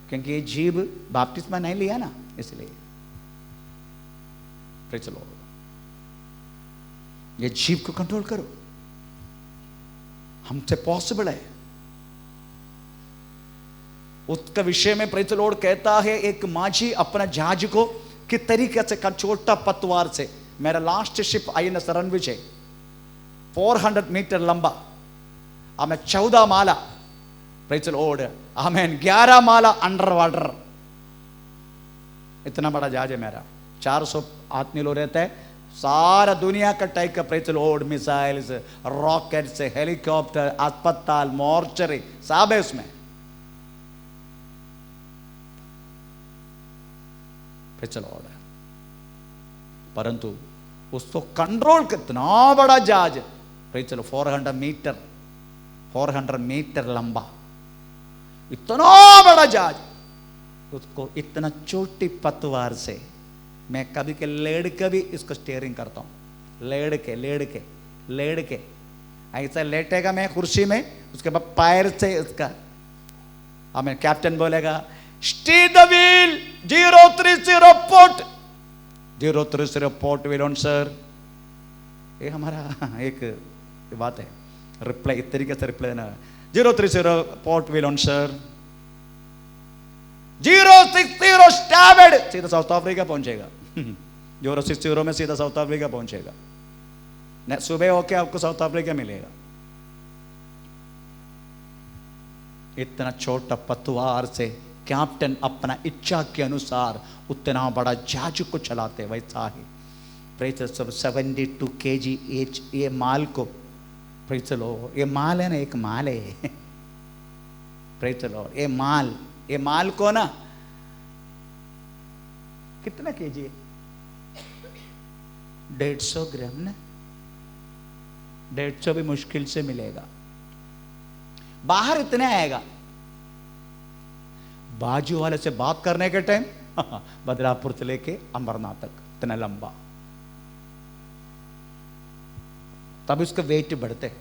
क्योंकि ये जीव बपतिस्मा नहीं लिया ना, इसलिए Praise the Lord ये जीव को कंट्रोल करो, हमसे पॉसिबल है। उसका विषय में Praise the Lord कहता है, एक माझी अपना जहाज को किस तरीके से छोटा पतवार से, मेरा last ship INS Ranvijay 400 metre लंबा, हमें 14 माला Praise the Lord हमें 11 माला अंडर वाटर, इतना बड़ा जहाज है मेरा। 400 आदमी लोग रहते हैं, सारा दुनिया का टाइप का Praise the Lord, missiles, rockets, helicopter, अस्पताल, मॉर्चरी सब है उसमें। Praise the Lord। परंतु उसको कंट्रोल कितना बड़ा जहाज, Praise the Lord 400 मीटर लंबा, इतना बड़ा जहाज उसको इतना छोटी पतवार से मैं कभी के लेड़ के भी इसको स्टीयरिंग करता हूँ, लेड़ के ऐसा लेटेगा मैं कुर्सी में, उसके बाद पैर से उसका, हमें कैप्टन बोलेगा steer the wheel 030 port, 030 port wheel on sir. ये हमारा एक बात है, रिप्लाई इस तरीके से रिप्लाई देना, 030 पोर्ट व्हील ऑन सर, 060 स्टार्बोर्ड, सीधा साउथ अफ्रीका पहुंचेगा। 060 में सीधा साउथ अफ्रीका पहुंचेगा, सुबह होके आपको साउथ अफ्रीका मिलेगा। इतना छोटा पतवार से कैप्टन अपना इच्छा के अनुसार उतना बड़ा जहाज को चलाते, वैसा ही 72 kg एच ये माल को, प्रेज़ द लॉर्ड, ये माल है ना, एक माल है, प्रेज़ द लॉर्ड, ये माल को ना कितना केजी है, 150 ग्राम ना, 150 भी मुश्किल से मिलेगा, बाहर इतने आएगा। बाजू वाले से बात करने के टाइम बदलापुर से लेके अमरनाथ तक इतना लंबा, तब उसका वेट बढ़ते।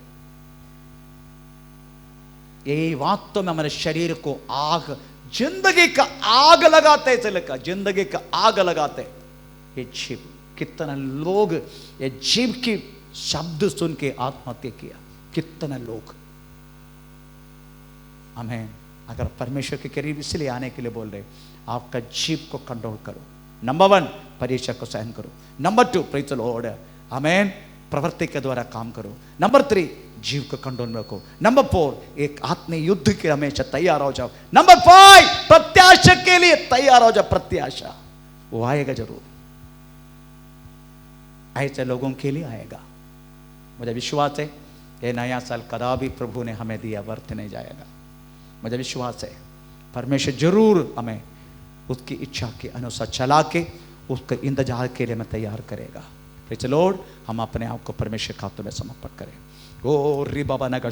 यही वास्तव में हमारे शरीर को आग, जिंदगी का आग लगाते, चलका जिंदगी का आग लगाते। ये जीव, कितना लोग ये जीव की शब्द सुन के आत्महत्या किया, कितना लोग। हमें अगर परमेश्वर के करीब इसलिए आने के लिए बोल रहे, आपका जीव को कंट्रोल करो। नंबर 1 परीक्षा को सहन करो। नंबर 2 प्रेज़ द लॉर्ड, आमेन, प्रवृत्ति के द्वारा काम करो। नंबर 3 जीव को कंट्रोल में रखो। नंबर 4 एक आत्मीय युद्ध के हमेशा तैयार हो जाओ। नंबर 5 प्रत्याशा के लिए तैयार हो जाओ। प्रत्याशा वो आएगा जरूर, ऐसे लोगों के लिए आएगा। मुझे विश्वास है ये नया साल कदापि प्रभु ने हमें दिया व्यर्थ नहीं जाएगा। मुझे विश्वास है परमेश्वर जरूर हमें उसकी इच्छा के अनुसार चला के उसके इंतजार के लिए हमें तैयार करेगा। प्रेज़ द लॉर्ड, हम अपने आप को परमेश्वर के हाथों में समर्पण करें। ओ री बाबा नगर